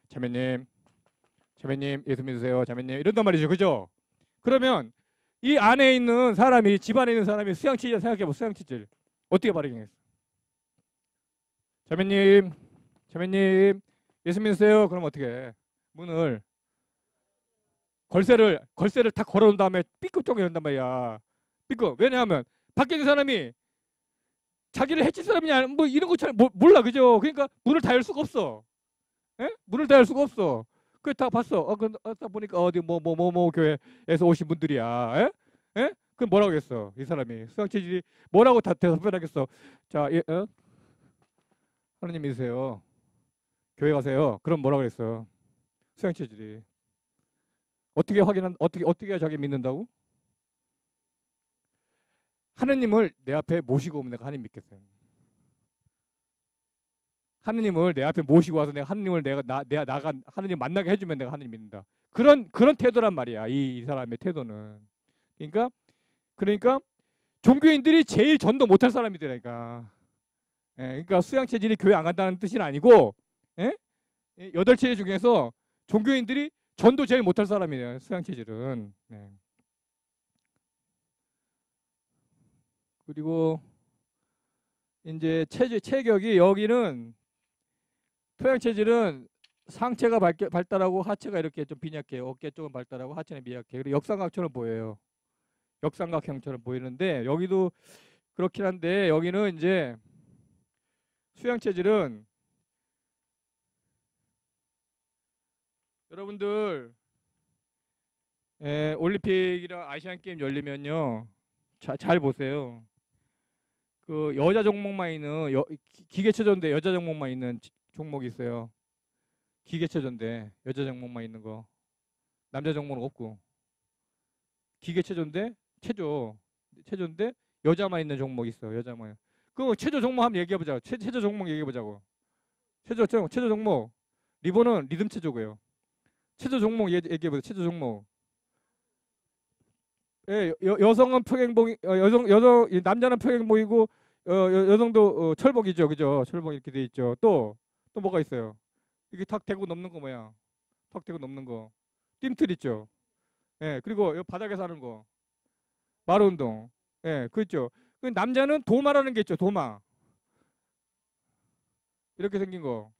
자매님 예수 믿으세요. 자매님 이런단 말이죠, 그죠? 그러면 이 안에 있는 사람이 집 안에 있는 사람이 수양체질 생각해보. 수양체질 어떻게 발행했어? 자매님 예수 믿으세요. 그럼 어떻게 해? 문을 걸쇠를 다 걸어놓은 다음에 삐끗 쪼개 놓는단 말이야. 삐끗. 왜냐하면 밖에 있는 사람이 자기를 해칠 사람이냐 뭐 이런 거 잘 몰라, 그죠? 그러니까 문을 다 열 수가 없어. 예? 문을 닫을 수가 없어. 그 다 봤어. 딱 보니까 어디 뭐 교회에서 오신 분들이야. 예? 예? 그럼 뭐라고 했어? 이 사람이 수양 체질이 뭐라고 다 대답하겠어? 자, 예, 하나님 믿으세요. 교회 가세요. 그럼 뭐라고 그랬어? 수양 체질이 어떻게 해야 자기 믿는다고? 하느님을 내 앞에 모시고 오면 내가 하나님 믿겠어요. 하느님을 내 앞에 모시고 와서 내가 하느님을 내가 하느님 만나게 해주면 내가 하느님 믿는다. 그런 태도란 말이야. 이 사람의 태도는. 그러니까 종교인들이 제일 전도 못할 사람이더라니까. 예, 그러니까 수양 체질이 교회 안 간다는 뜻은 아니고, 예? 8체질 중에서 종교인들이 전도 제일 못할 사람이에요. 수양 체질은. 네. 그리고 이제 체격이 여기는 토양 체질은 상체가 발달하고 하체가 이렇게 좀 빈약해요. 어깨 쪽은 발달하고 하체는 미약해. 그리고 역삼각처럼 보여요. 역삼각형처럼 보이는데 여기도 그렇긴 한데 여기는 이제 수양 체질은 여러분들 올림픽이랑 아시안 게임 열리면요. 잘 보세요. 그 여자 종목만 있는 기계체조인데 여자 종목만 있는 종목이 있어요. 기계체조인데 여자 종목만 있는 거. 남자 종목은 없고. 기계체조인데 체조인데 여자만 있는 종목 있어. 여자만. 그 체조 종목 한번 얘기해 보자고. 체조 종목 얘기해 보자고. 체조 종목. 리본은 리듬 체조고요. 체조 종목 얘기해 보세요. 체조 종목. 예, 여성은 평행복, 여성 남자는 평행복이고 여성도 철복이죠, 그죠? 철복 이렇게 돼 있죠. 또 뭐가 있어요? 이게 탁 대고 넘는 거 뭐야? 탁 대고 넘는 거. 뜀틀 있죠. 예, 그리고 바닥에서 하는 거. 마루 운동. 예, 그렇죠. 그 남자는 도마라는 게 있죠, 도마. 이렇게 생긴 거.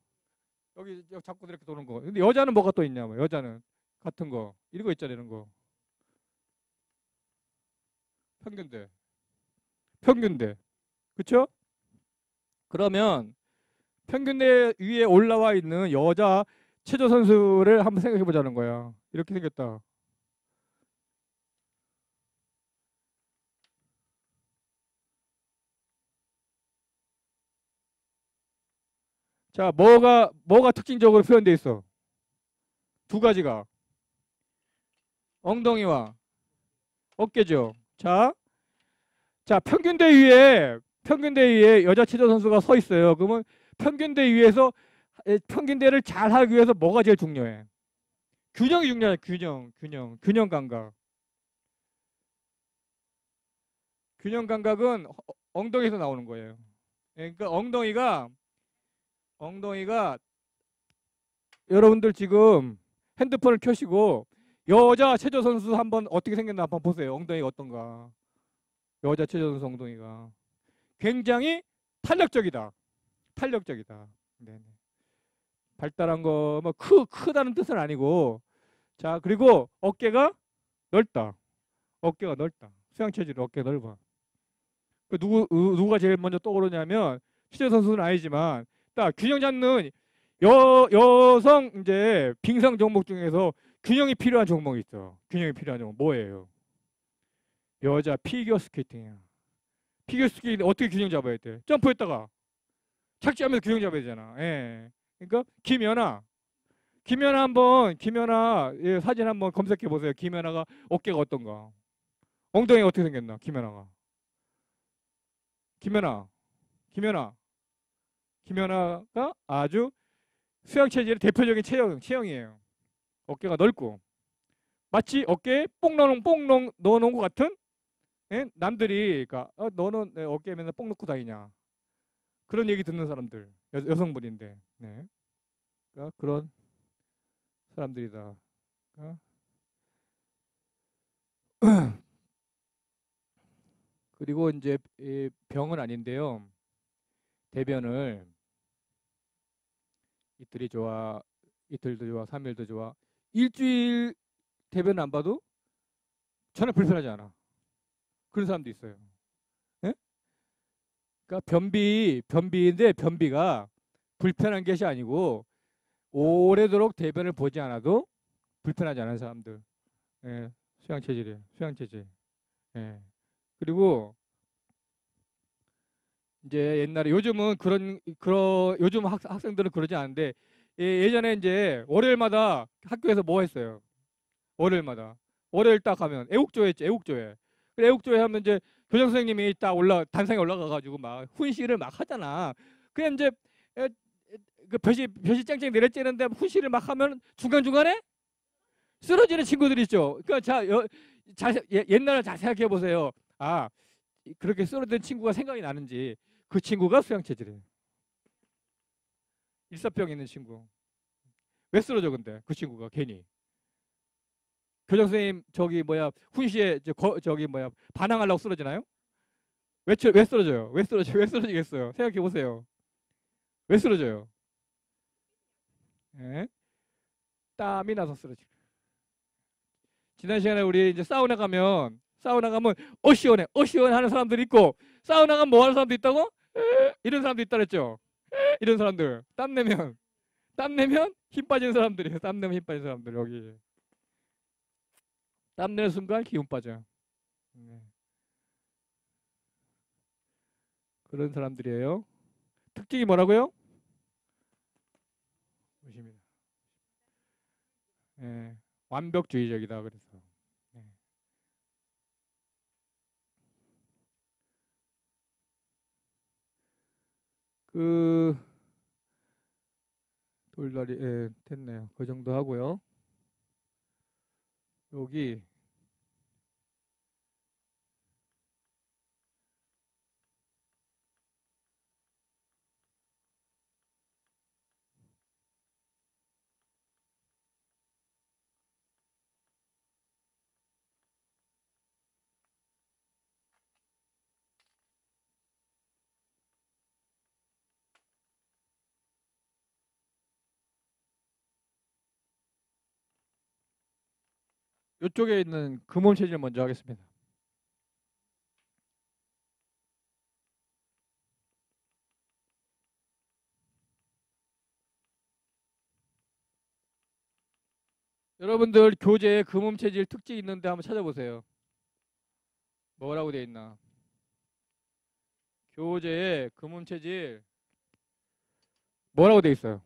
여기 잡고 이렇게 도는 거. 근데 여자는 뭐가 또 있냐면 여자는 같은 거. 이런 거 있잖아요, 이런 거. 평균대. 평균대. 그쵸? 그러면 평균대 위에 올라와 있는 여자 체조 선수를 한번 생각해 보자는 거야. 이렇게 생겼다. 자, 뭐가 특징적으로 표현돼 있어? 두 가지가 엉덩이와 어깨죠. 자, 평균대 위에 여자 체조 선수가 서 있어요. 그러면 평균대 위에서 평균대를 잘 하기 위해서 뭐가 제일 중요해? 균형이 중요해. 균형 감각. 균형 감각은 엉덩이에서 나오는 거예요. 그러니까 엉덩이가 여러분들 지금 핸드폰을 켜시고 여자 체조 선수 한번 어떻게 생겼나 한번 보세요. 엉덩이가 어떤가. 여자 체조 선수 엉덩이가 굉장히 탄력적이다. 탄력적이다. 네네. 발달한 거 뭐 크다는 뜻은 아니고 자 그리고 어깨가 넓다. 어깨가 넓다. 수양 체질 어깨 넓어. 그 누가 제일 먼저 떠오르냐면 체조 선수는 아니지만 딱 균형 잡는 여성 이제 빙상 종목 중에서 균형이 필요한 종목이 있어. 균형이 필요한 종목 뭐예요? 여자 피겨 스케이팅이야. 피겨 스케이팅 어떻게 균형 잡아야 돼? 점프했다가 착지하면서 균형 잡아야 되잖아. 예. 그러니까 김연아 예, 사진 한번 검색해 보세요. 김연아가 어깨가 어떤가? 엉덩이가 어떻게 생겼나? 김연아, 김연아, 김연아가 아주 수양 체질의 대표적인 체형이에요. 어깨가 넓고 마치 어깨에 뽕 넣어놓은 것 같은 예? 남들이 그러니까 너는 어깨에 맨날 뽕 넣고 다니냐 그런 얘기 듣는 사람들 여성분인데 네. 그러니까 그런 사람들이다. 그러니까 그리고 이제 병은 아닌데요. 대변을 이틀이 좋아, 이틀도 좋아, 3일도 좋아. 일주일 대변 안 봐도 전혀 불편하지 않아. 그런 사람도 있어요. 예? 그러니까 변비인데 변비가 불편한 것이 아니고 오래도록 대변을 보지 않아도 불편하지 않은 사람들. 예, 수양 체질이에요. 수양 체질. 예. 그리고 이제 옛날에 요즘은 그런 요즘 학생들은 그러지 않은데 예전에 이제 월요일마다 학교에서 뭐 했어요? 월요일마다 월요일 딱 가면 애국조회 했지. 애국조회. 그래, 애국조회 하면 이제 교장 선생님이 딱 단상에 올라가 가지고 막 훈시를 막 하잖아. 그냥 이제 에, 그 벼시 짱짱 내려찌는데 훈시를 막 하면 중간중간에 쓰러지는 친구들이 있죠. 그러니까 옛날에 잘 생각해 보세요. 아, 그렇게 쓰러진 친구가 생각이 나는지. 그 친구가 수양체질이에요. 일사병 있는 친구. 왜 쓰러져 근데 그 친구가 괜히. 교장 선생님 저기 뭐야 훈시에 저기 뭐야 반항하려고 쓰러지나요? 왜 쓰러져요? 왜 쓰러지겠어요? 생각해 보세요. 왜 쓰러져요? 예? 땀이 나서 쓰러지. 지난 시간에 우리 이제 사우나 가면 시원해 시원해 하는 사람들이 있고 사우나 가면 뭐 하는 사람도 있다고? 이런 사람도 있다 그랬죠. 이런 사람들 땀 내면 힘 빠진 사람들이에요. 땀 내면 힘 빠진 사람들 여기 땀 내는 순간 기운 빠져. 네. 그런 사람들이에요. 특징이 뭐라고요? 의심이다. 예, 완벽주의적이다 그래서. 예. 그 돌다리 됐네요. 그 정도 하고요. 여기 이쪽에 있는 금원 체질 먼저 하겠습니다. 여러분들 교재에 금음 체질 특징 있는데 한번 찾아보세요. 뭐라고 되어 있나? 교재에 금음 체질 뭐라고 되어 있어요?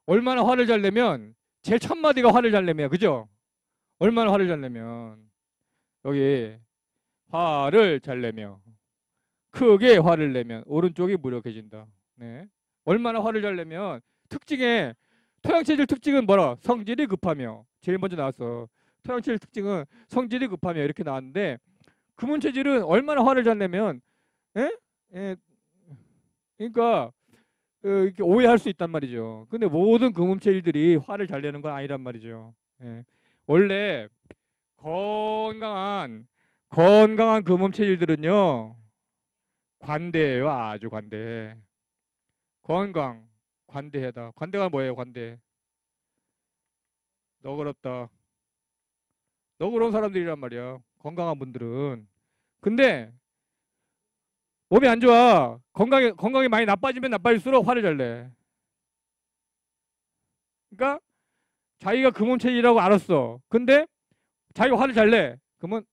얼마나 화를 잘 내면 제일 첫 마디가 화를 잘 내면 그죠? 얼마나 화를 잘 내면 여기 화를 잘 내며 크게 화를 내면 오른쪽이 무력해진다. 네. 얼마나 화를 잘 내면 특징에 토양체질 특징은 뭐라? 성질이 급하며 제일 먼저 나왔어. 토양체질 특징은 성질이 급하며 이렇게 나왔는데 금운체질은 얼마나 화를 잘 내면 예? 예. 그러니까 이렇게 오해할 수 있단 말이죠. 근데 모든 금운체질들이 화를 잘 내는 건 아니란 말이죠. 예. 원래 건강한 금음체질들은요 관대해요. 아주 관대해. 건강 관대하다. 관대가 뭐예요? 관대. 너그럽다. 너그러운 사람들이란 말이야. 건강한 분들은. 근데 몸이 안 좋아. 건강이 많이 나빠지면 나빠질수록 화를 잘 내. 그러니까 자기가 금음체질이라고 알았어. 근데 자기가 화를 잘 내. 그러면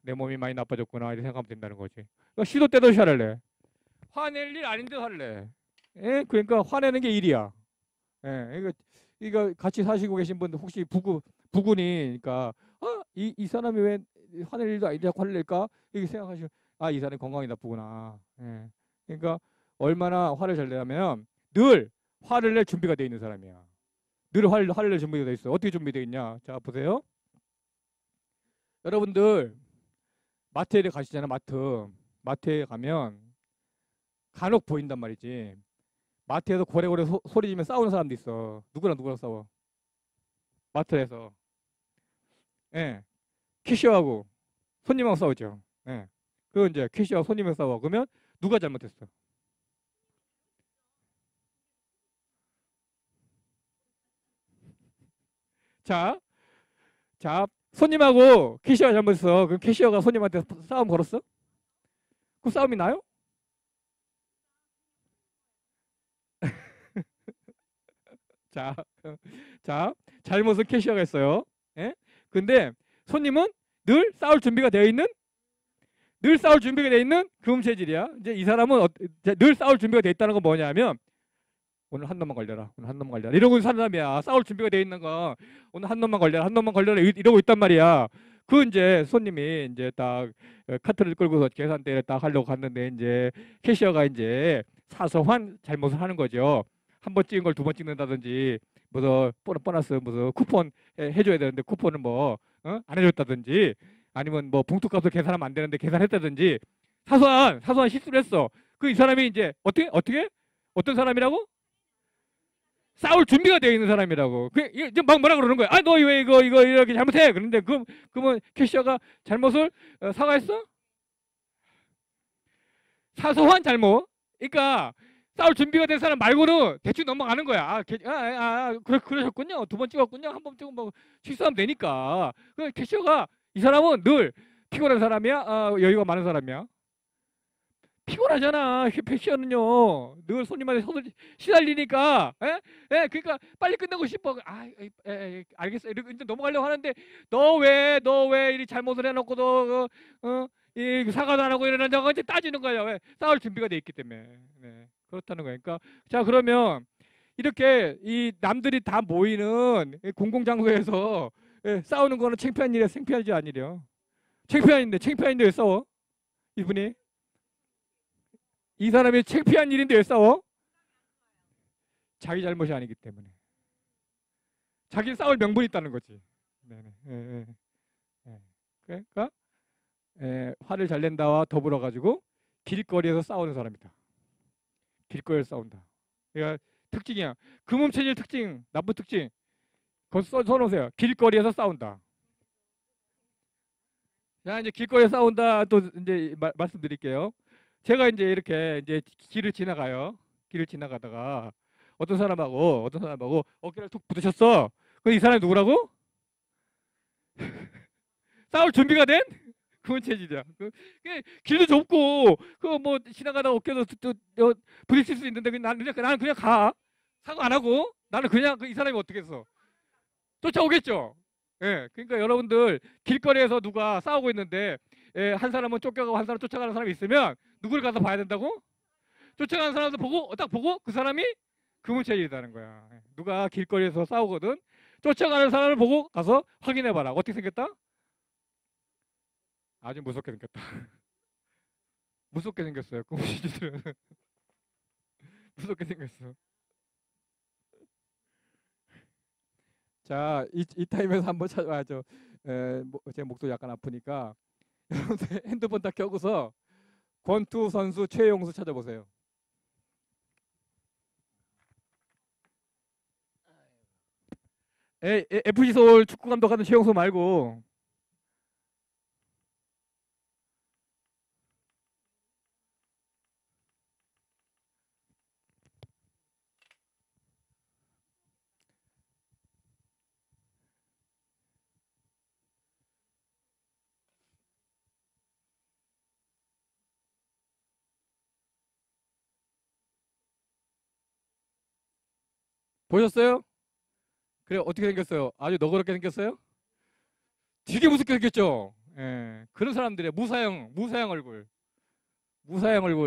내 몸이 많이 나빠졌구나 이렇게 생각하면 된다는 거지. 그러니까 시도 때도 화를 내. 화낼 일 아닌데 화를 내. 예? 그러니까 화내는 게 일이야. 예, 이거 같이 사시고 계신 분들 혹시 부군이니까 이 사람이 왜 화낼 일도 아닌데 화를 낼까? 이렇게 생각하시면 이 사람이 건강이 나쁘구나. 예. 그러니까 얼마나 화를 잘 내냐면 늘 화를 낼 준비가 돼 있는 사람이야. 늘 화를 낼 준비가 돼 있어. 어떻게 준비되어 있냐? 자 보세요. 여러분들 마트에 가시잖아. 마트에 가면 간혹 보인단 말이지. 마트에서 고래고래 소리 지면 싸우는 사람도 있어. 누구랑 싸워. 마트에서. 예. 캐시어하고 손님하고 싸우죠. 예. 그거 이제 캐시어하고 손님하고 싸워. 그러면 누가 잘못했어? 자, 자, 손님하고 캐시어가 잘못했어. 그럼 캐시어가 손님한테 싸움 걸었어? 그 싸움이 나요? 자, 자, 잘못은 캐시어가 했어요. 예? 근데 손님은 늘 싸울 준비가 돼 있는 금체질이야. 이제 이 사람은 늘 싸울 준비가 돼 있다는 건 뭐냐면 오늘 한 놈만 걸려라. 오늘 한 놈만 걸려라. 이러고 있는 사람이야. 싸울 준비가 돼 있는 거. 오늘 한 놈만 걸려라. 한 놈만 걸려라. 이러고 있단 말이야. 그 이제 손님이 이제 딱 카트를 끌고서 계산대를 딱 하려고 갔는데 이제 캐시어가 이제 사소한 잘못을 하는 거죠. 한 번 찍은 걸 두 번 찍는다든지 무슨 보너스 무슨 쿠폰 해줘야 되는데 쿠폰을 뭐 안 해줬다든지 아니면 뭐 봉투값을 계산하면 안 되는데 계산했다든지 사소한 실수를 했어. 그 이 사람이 이제 어떻게 어떤 사람이라고? 싸울 준비가 되어 있는 사람이라고. 이제 막 뭐라 그러는 거야. 아, 너 왜 이거 이렇게 잘못해? 그런데 그러면 캐시어가 잘못을 사과했어? 사소한 잘못. 그러니까 싸울 준비가 된 사람 말고는 대충 넘어가는 거야. 그러셨군요. 두 번 찍었군요. 한 번 찍으면 뭐 실수하면 되니까. 그 캐시어가 이 사람은 늘 피곤한 사람이야? 여유가 많은 사람이야? 피곤하잖아. 패션은요. 늘 손님한테 시달리니까. 그러니까 빨리 끝내고 싶어. 알겠어. 이렇게 이제 넘어가려고 하는데 너 왜 이리 잘못을 해놓고 이 사과도 안 하고 이러는가 이제 따지는 거야. 왜? 싸울 준비가 돼 있기 때문에. 네. 그렇다는 거예요. 그러니까 자 그러면 이렇게 이 남들이 다 모이는 공공장소에서 싸우는 거는 창피한 일이야, 창피한 일 아니래요. 창피한데 왜 싸워? 이분이 이 사람이 창피한 일인데 왜 싸워? 자기 잘못이 아니기 때문에. 자기 싸울 명분이 있다는 거지. 네네. 그러니까 화를 잘 낸다와 더불어 가지고 길거리에서 싸우는 사람이다. 길거리에서 싸운다. 그러니까 특징이야. 금음체질 특징, 나쁜 특징. 그거 써놓으세요. 길거리에서 싸운다. 자 이제 길거리에서 싸운다 또 이제 말씀드릴게요. 제가 이제 이렇게 이제 길을 지나가요. 길을 지나가다가 어떤 사람하고 어깨를 툭 부딪혔어. 그럼 이 사람이 누구라고? 싸울 준비가 된? 그건 체질이야. 길도 좁고 그 뭐 지나가다가 어깨도 부딪힐 수 있는데 나는 그냥 가. 사과 안 하고 나는 그냥 이 사람이 어떻게 했어? 쫓아오겠죠. 예, 그러니까 여러분들 길거리에서 누가 싸우고 있는데 한 사람은 쫓겨가고 한 사람 쫓아가는 사람이 있으면 누구를 가서 봐야 된다고? 쫓아가는 사람도 보고 딱 보고 그 사람이 금은체질이라는 거야. 누가 길거리에서 싸우거든 쫓아가는 사람을 보고 가서 확인해 봐라. 어떻게 생겼다? 아주 무섭게 생겼다. 무섭게 생겼어요. 금은체질은 무섭게 생겼어. 자, 이 타임에서 한번 찾아와야죠. 제 목도 약간 아프니까 여러분들 핸드폰 딱 켜고서 권투 선수 최용수 찾아보세요. FC 서울 축구 감독하던 최용수 말고 보셨어요? 그래 어떻게 생겼어요? 아주 너그럽게 생겼어요? 되게 무섭게 생겼죠. 그런 사람들의 무사형 얼굴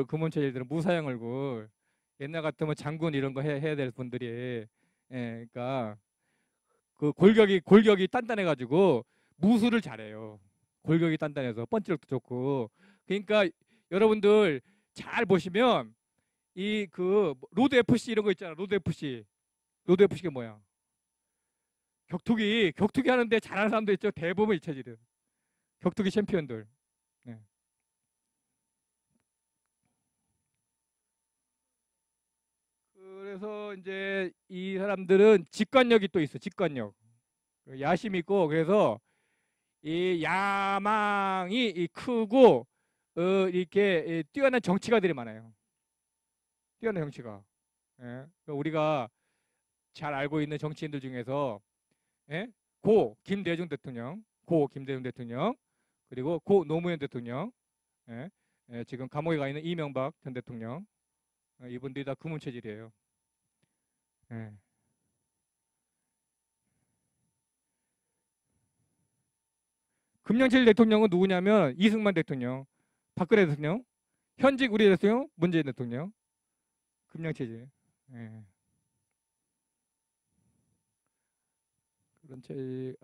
금원체질들은 무사형 얼굴. 옛날 같으면 장군 이런 거 해야 될 분들이 그러니까 그 골격이 단단해가지고 무술을 잘해요. 골격이 단단해서 펀치력도 좋고. 그러니까 여러분들 잘 보시면 이 그 로드 FC 이런 거 있잖아. 로드 FC가 뭐야? 격투기 하는데 잘하는 사람도 있죠. 대부분 이 체질은 격투기 챔피언들. 네. 그래서 이제 이 사람들은 직관력이 또 있어. 직관력. 야심 있고 그래서 이 야망이 크고 이렇게 뛰어난 정치가들이 많아요. 뛰어난 정치가. 그러니까 우리가 잘 알고 있는 정치인들 중에서 고 김대중 대통령 고 김대중 대통령, 그리고 고 노무현 대통령, 예, 지금 감옥에 가 있는 이명박 전 대통령, 이분들이 다 금융 체질이에요. 예. 금융 체질 대통령은 누구냐면 이승만 대통령, 박근혜 대통령, 현직 우리 대통령 문재인 대통령, 금융 체질. 예. 그런 체질.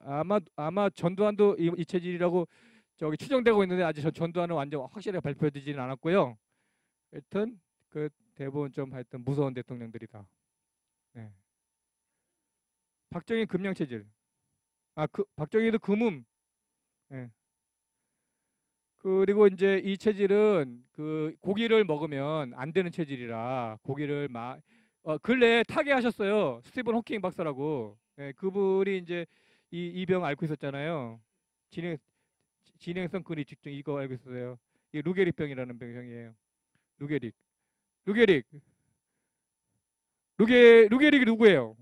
아마 전두환도 이 체질이라고 저기 추정되고 있는데 아직 전두환은 완전 확실하게 발표되지는 않았고요. 하여튼 그 대부분 좀 하여튼 무서운 대통령들이다. 네. 박정희 금양 체질. 박정희도 금음. 네. 그리고 이제 이 체질은 그 고기를 먹으면 안 되는 체질이라 고기를 근래에 타계하셨어요. 스티븐 호킹 박사라고. 네, 그분이 이제 이 병 앓고 있었잖아요. 진행 진행성 근위 직증 이거 알고 있었어요. 이게 루게릭병이라는 병이에요. 루게릭. 루게릭. 루게릭이 누구예요?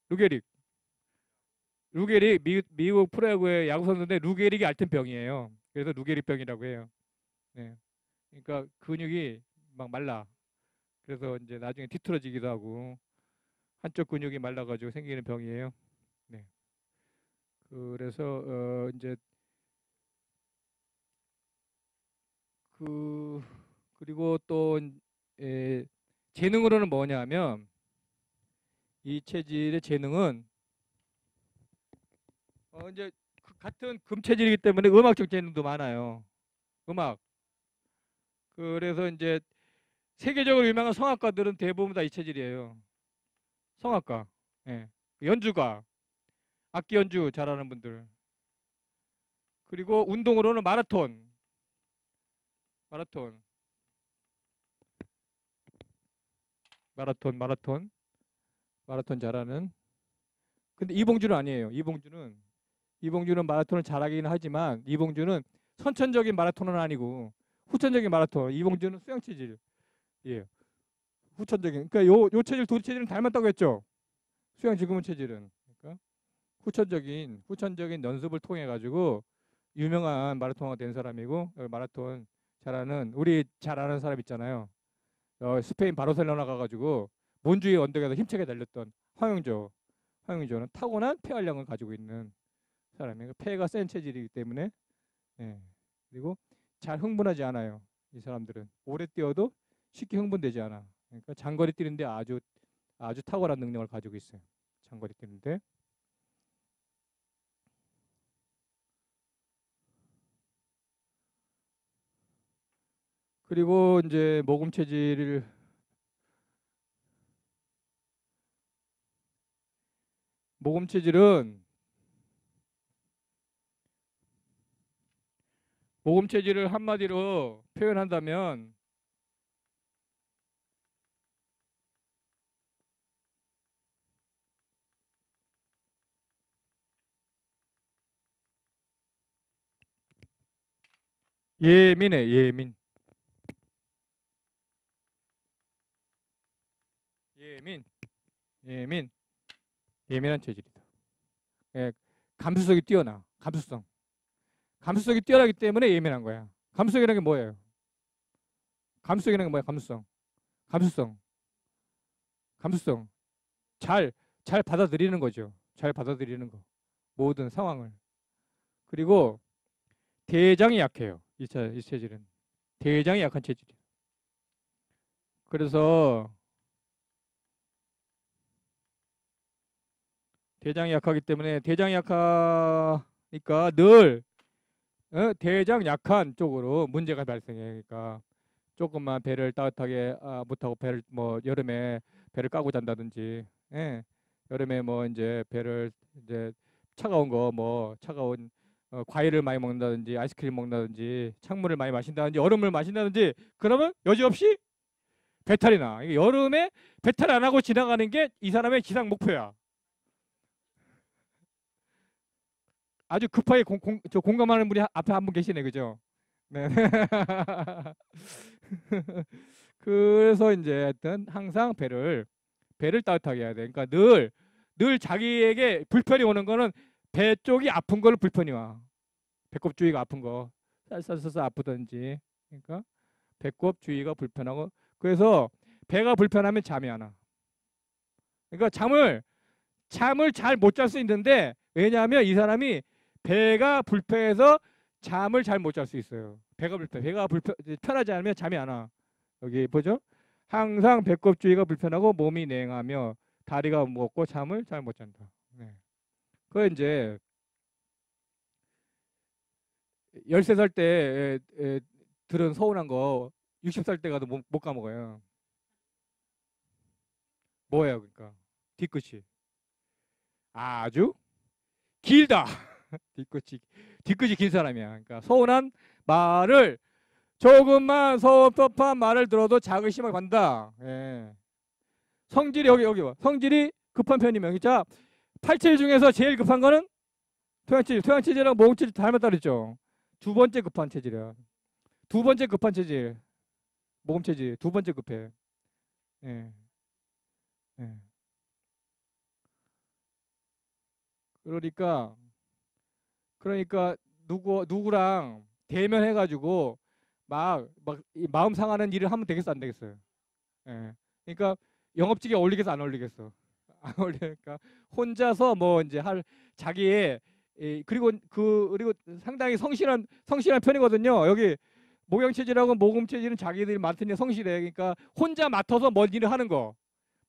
루게릭. 루게릭 미국 프로야구의 야구 선수인데 루게릭이 앓던 병이에요. 그래서 루게릭병이라고 해요. 네. 그러니까 근육이 막 말라. 그래서 이제 나중에 뒤틀어지기도 하고 한쪽 근육이 말라가지고 생기는 병이에요. 네. 그래서 이제 그리고 또 재능으로는 뭐냐면 이 체질의 재능은 이제 같은 금체질이기 때문에 음악적 재능도 많아요. 음악. 그래서 이제 세계적으로 유명한 성악가들은 대부분 다 이 체질이에요. 성악가. 예. 연주가. 악기 연주 잘하는 분들. 그리고 운동으로는 마라톤. 마라톤. 마라톤. 마라톤. 마라톤 잘하는. 근데 이봉주는 아니에요. 이봉주는 마라톤을 잘하긴 하지만 이봉주는 선천적인 마라톤은 아니고 후천적인 마라톤. 이봉주는 수영 체질. 예. 후천적인. 그러니까 요 체질 두 체질은 닮았다고 했죠. 수영 지금은 체질은. 그러니까 후천적인 연습을 통해 가지고 유명한 마라톤가 된 사람이고 마라톤 잘하는 우리 잘 아는 사람 있잖아요. 스페인 바르셀로나 가가지고 몬주이 언덕에서 힘차게 달렸던 황영조는 타고난 폐활량을 가지고 있는 사람이에요. 폐가 센 체질이기 때문에 예. 그리고 잘 흥분하지 않아요. 이 사람들은 오래 뛰어도 쉽게 흥분되지 않아. 그러니까 장거리 뛰는데 아주 탁월한 능력을 가지고 있어요. 장거리 뛰는데. 그리고 이제 모금 체질은 모금 체질을 한마디로 표현한다면 예민해. 예민한 체질이다. 예, 감수성이 뛰어나. 감수성이 뛰어나기 때문에 예민한 거야. 감수성이라는 게 뭐예요? 감수성이라는 게 뭐야? 감수성. 잘 받아들이는 거죠. 잘 받아들이는 거. 모든 상황을. 그리고 대장이 약해요. 이 체질은. 대장이 약한 체질이에요. 그래서 대장이 약하기 때문에 대장이 약하니까 늘 대장 약한 쪽으로 문제가 발생해. 그러니까 조금만 배를 따뜻하게 못하고 배를 뭐 여름에 배를 까고 잔다든지, 예. 여름에 뭐 이제 배를 이제 차가운 과일을 많이 먹는다든지 아이스크림 먹는다든지 찬물을 많이 마신다든지 얼음을 마신다든지 그러면 여지없이 배탈이 나. 이게 여름에 배탈 안 하고 지나가는 게 이 사람의 지상 목표야. 아주 급하게 공감하는 분이 앞에 한 분 계시네, 그죠? 네. 그래서 이제 하여튼 항상 배를 따뜻하게 해야 돼. 그러니까 늘 자기에게 불편이 오는 거는 배 쪽이 아픈 걸 불편이 와. 배꼽 주위가 아픈 거, 쌀쌀쌀쌀 아프든지. 그러니까 배꼽 주위가 불편하고, 그래서 배가 불편하면 잠이 안 와. 그러니까 잠을 잘 못 잘 수 있는데, 왜냐하면 이 사람이 배가 불편해서 잠을 잘 못 잘 수 있어요. 배가 편하지 않으면 잠이 안 와. 여기 보죠? 항상 배꼽 주위가 불편하고 몸이 냉하며 다리가 무겁고 잠을 잘 못 잔다. 네. 그 이제 13살 때 들은 서운한 거 60살 때 가도 못 까먹어요. 뭐예요, 그러니까? 뒤끝이 아주 길다. 뒤끝이 긴 사람이야. 그러니까 서운한 말을, 조금만 섭섭한 말을 들어도 자긍심을 간다. 예. 성질이 여기 봐. 성질이 급한 편이면, 자, 8체질 중에서 제일 급한 거는 토양체질. 토양체질이랑 모음체질 닮았다 그랬죠. 두 번째 급한 체질이야. 두 번째 급한 체질. 모음체질. 두 번째 급해. 예. 예. 그러니까 누구랑 대면해가지고 막 마음 상하는 일을 하면 되겠어, 안 되겠어요? 예. 그러니까 영업직에 어울리겠어, 안 어울리겠어? 안 어울리니까 혼자서 뭐 이제 할 자기의 그리고 상당히 성실한 편이거든요. 여기 목양체질하고 모금체질은 자기들이 맡은 일 성실해. 그러니까 혼자 맡아서 뭔 일을 하는 거.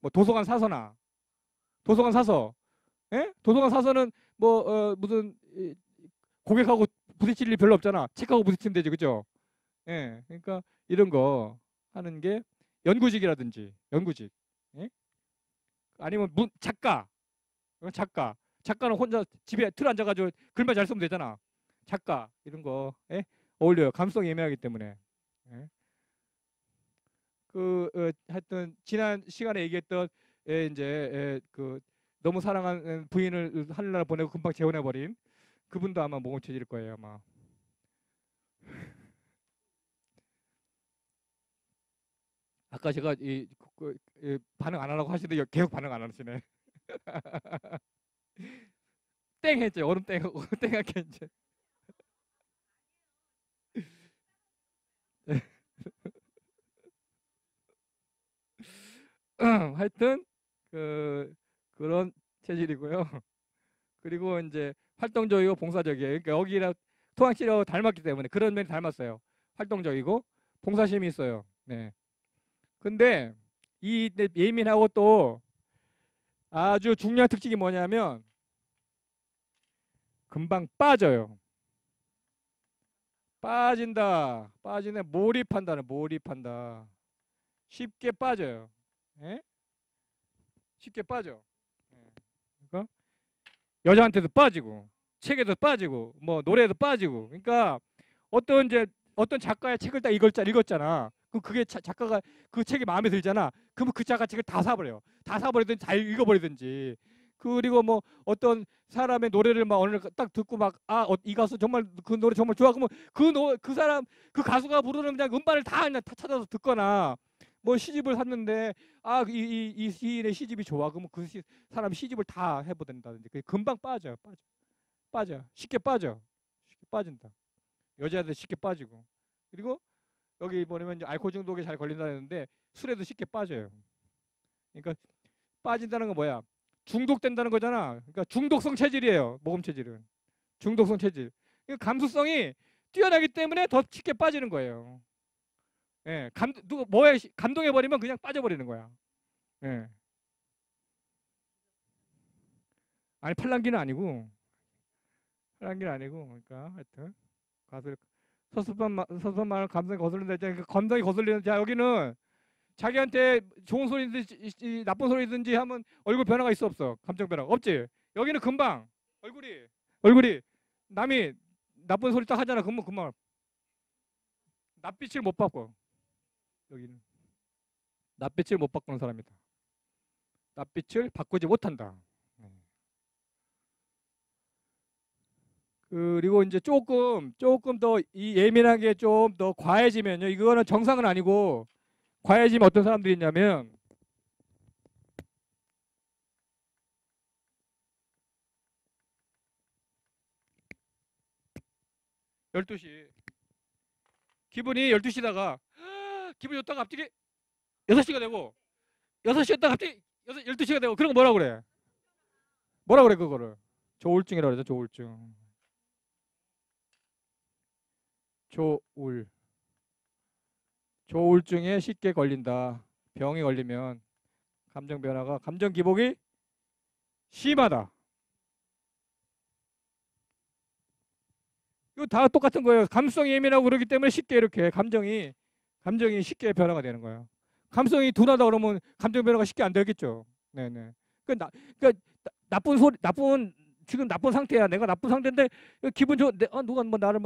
뭐 도서관 사서나 도서관 사서, 예? 도서관 사서는 뭐 무슨 고객하고 부딪힐 일 별로 없잖아. 책하고 부딪히면 되지, 그죠? 예, 그러니까 이런 거 하는 게 연구직이라든지 연구직, 예? 아니면 작가는 혼자 집에 틀 앉아가지고 글만 잘 쓰면 되잖아. 작가 이런 거, 예? 어울려요. 감성이 예민하기 때문에. 예? 하여튼 지난 시간에 얘기했던 이제 그 너무 사랑하는 부인을 하늘나라 보내고 금방 재혼해 버린 그분도 아마 모공 체질일 거예요, 아마. 아까 제가 반응 안 하라고 하시는데 계속 반응 안 하시네. 땡 했죠. 얼음 땡 하고 땡 할게 이제. 하여튼 그런 체질이고요. 그리고 이제 활동적이고 봉사적이에요. 그러니까 여기랑 토항치하고 닮았기 때문에 그런 면이 닮았어요. 활동적이고 봉사심이 있어요. 네. 근데 이 예민하고 또 아주 중요한 특징이 뭐냐면 금방 빠져요. 빠지네. 몰입한다. 쉽게 빠져요. 예? 쉽게 빠져. 예. 그러니까 여자한테도 빠지고, 책에도 빠지고, 뭐 노래에도 빠지고. 그러니까 어떤 작가의 책을 딱 읽었잖아. 그게 작가가 그 책이 마음에 들잖아. 그러면 그 작가 책을 다 사버려요. 다 사버리든지 다 읽어버리든지. 그리고 뭐 어떤 사람의 노래를 막 어느 딱 듣고 막 이 가수 정말 그 노래 정말 좋아. 그러면 그 사람 그 가수가 부르는 그냥 음반을 다 찾아서 듣거나, 뭐 시집을 샀는데 이 시인의 시집이 좋아. 그러면 사람 시집을 다 해보된다든지. 그게 금방 빠져. 쉽게 빠져. 쉽게 빠진다. 여자들 쉽게 빠지고. 그리고 여기 보면 이제 알코올 중독에 잘 걸린다는데 술에도 쉽게 빠져요. 그러니까 빠진다는 건 뭐야? 중독된다는 거잖아. 그러니까 중독성 체질이에요. 모금 체질은. 중독성 체질. 그러니까 감수성이 뛰어나기 때문에 더 쉽게 빠지는 거예요. 예, 누가 뭐에 감동해 버리면 그냥 빠져버리는 거야. 예. 아니 팔랑귀는 아니고, 그러니까 하여튼 가수 섭섭한 말 감성이 거슬린다 했잖아요. 그 감성이 거슬리는, 자 여기는 자기한테 좋은 소리든지 나쁜 소리든지 하면 얼굴 변화가 있어 없어? 감정 변화가 없지. 여기는 금방 얼굴이 남이 나쁜 소리 딱 하잖아. 그러면 금방 낯빛을 못 바꿔. 여기는 낯빛을 못 바꾸는 사람이다. 낯빛을 바꾸지 못한다. 그리고 이제 조금 더 이 예민하게 좀 더 과해지면요. 이거는 정상은 아니고, 과해지면 어떤 사람들이 있냐면 12시. 기분이 12시다가 기분이 좋다가 갑자기 6시가 되고 6시였다가 갑자기 12시가 되고 그런 거 뭐라 그래? 뭐라 그래 그거를? 조울증이라고 그러죠. 조울증. 조울. 조울증에 쉽게 걸린다. 병이 걸리면 감정 변화가 감정 기복이 심하다. 이거 다 똑같은 거예요. 감성이 예민하고 그러기 때문에 쉽게 이렇게 감정이 쉽게 변화가 되는 거예요. 감성이 둔하다 그러면 감정 변화가 쉽게 안 되겠죠. 네네. 그러니까 나쁜 소리, 지금 나쁜 상태야. 내가 나쁜 상태인데 기분 좋, 누가 뭐 나를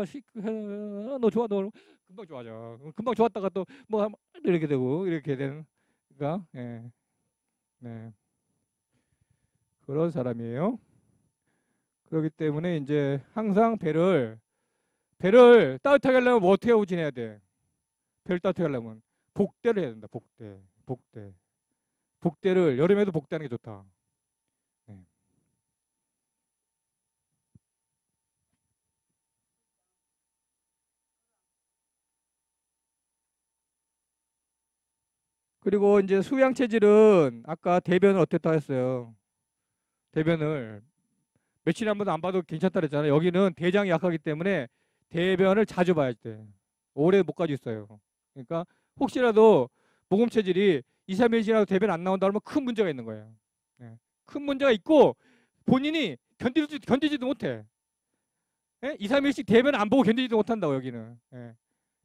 너 좋아, 너 금방 좋아져. 금방 좋았다가 또 뭐 이렇게 되고 이렇게 되는, 그러니까 네, 그런 사람이에요. 그렇기 때문에 이제 항상 배를 따뜻하게 하려면 뭐 어떻게 하고 지내야 돼? 배를 따뜻하게 하려면 복대를 해야 된다. 복대를 여름에도 복대하는 게 좋다. 네. 그리고 이제 수양 체질은 아까 대변을 어땠다 했어요. 대변을 며칠에 한 번도 안 봐도 괜찮다 그랬잖아요. 여기는 대장이 약하기 때문에 대변을 자주 봐야 돼. 오래 못 가지고 있어요. 그러니까 혹시라도 모금 체질이 2, 3일 지나도 대변 안 나온다 그러면 큰 문제가 있는 거예요. 예. 큰 문제가 있고 본인이 견디지도 못해. 예? 2, 3일씩 대변 안 보고 견디지도 못한다고 여기는. 예.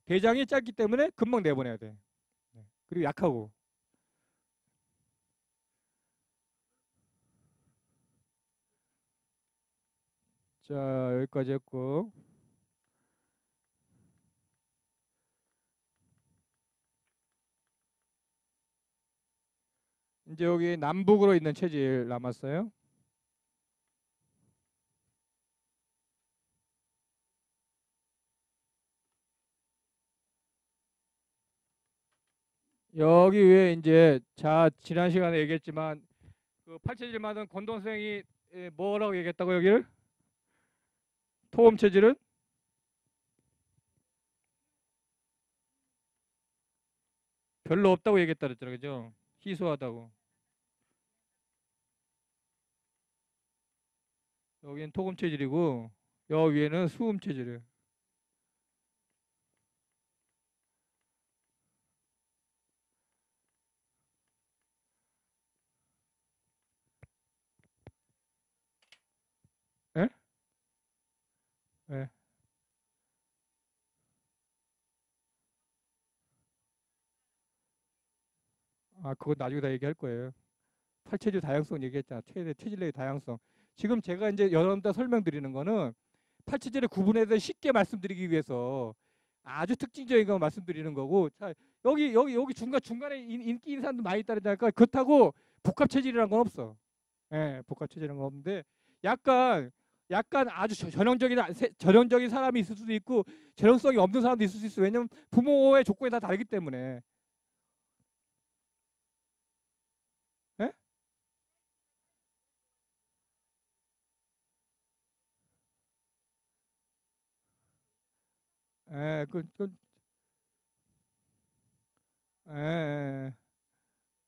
대장이 짧기 때문에 금방 내보내야 돼. 예. 그리고 약하고. 자, 여기까지 했고. 이제 여기 남북으로 있는 체질 남았어요. 여기 위에 이제 지난 시간에 얘기했지만 그 팔체질 만든 권동 선생이 뭐라고 얘기했다고 여기를? 토음 체질은 별로 없다고 얘기했다 그랬잖아요. 그죠? 희소하다고. 여기는 토금 체질이고 여 위에는 수음 체질이에요. 예? 예. 아, 그건 나중에 다 얘기할 거예요. 팔체질 다양성 얘기했잖아. 최대 체질 내의 다양성. 지금 제가 이제 여러분들 설명드리는 거는 팔체질의 구분에 대해 쉽게 말씀드리기 위해서 아주 특징적인 거 말씀드리는 거고. 자, 여기 중간에 인기 있는 사람도 많이 있다니까 그렇다고 복합 체질이라는 건 없어. 예, 복합 체질이라는 건 없는데 약간 아주 전형적인 사람이 있을 수도 있고 전형성이 없는 사람도 있을 수 있어. 왜냐면 부모의 조건이 다 다르기 때문에. 예? 예, 예,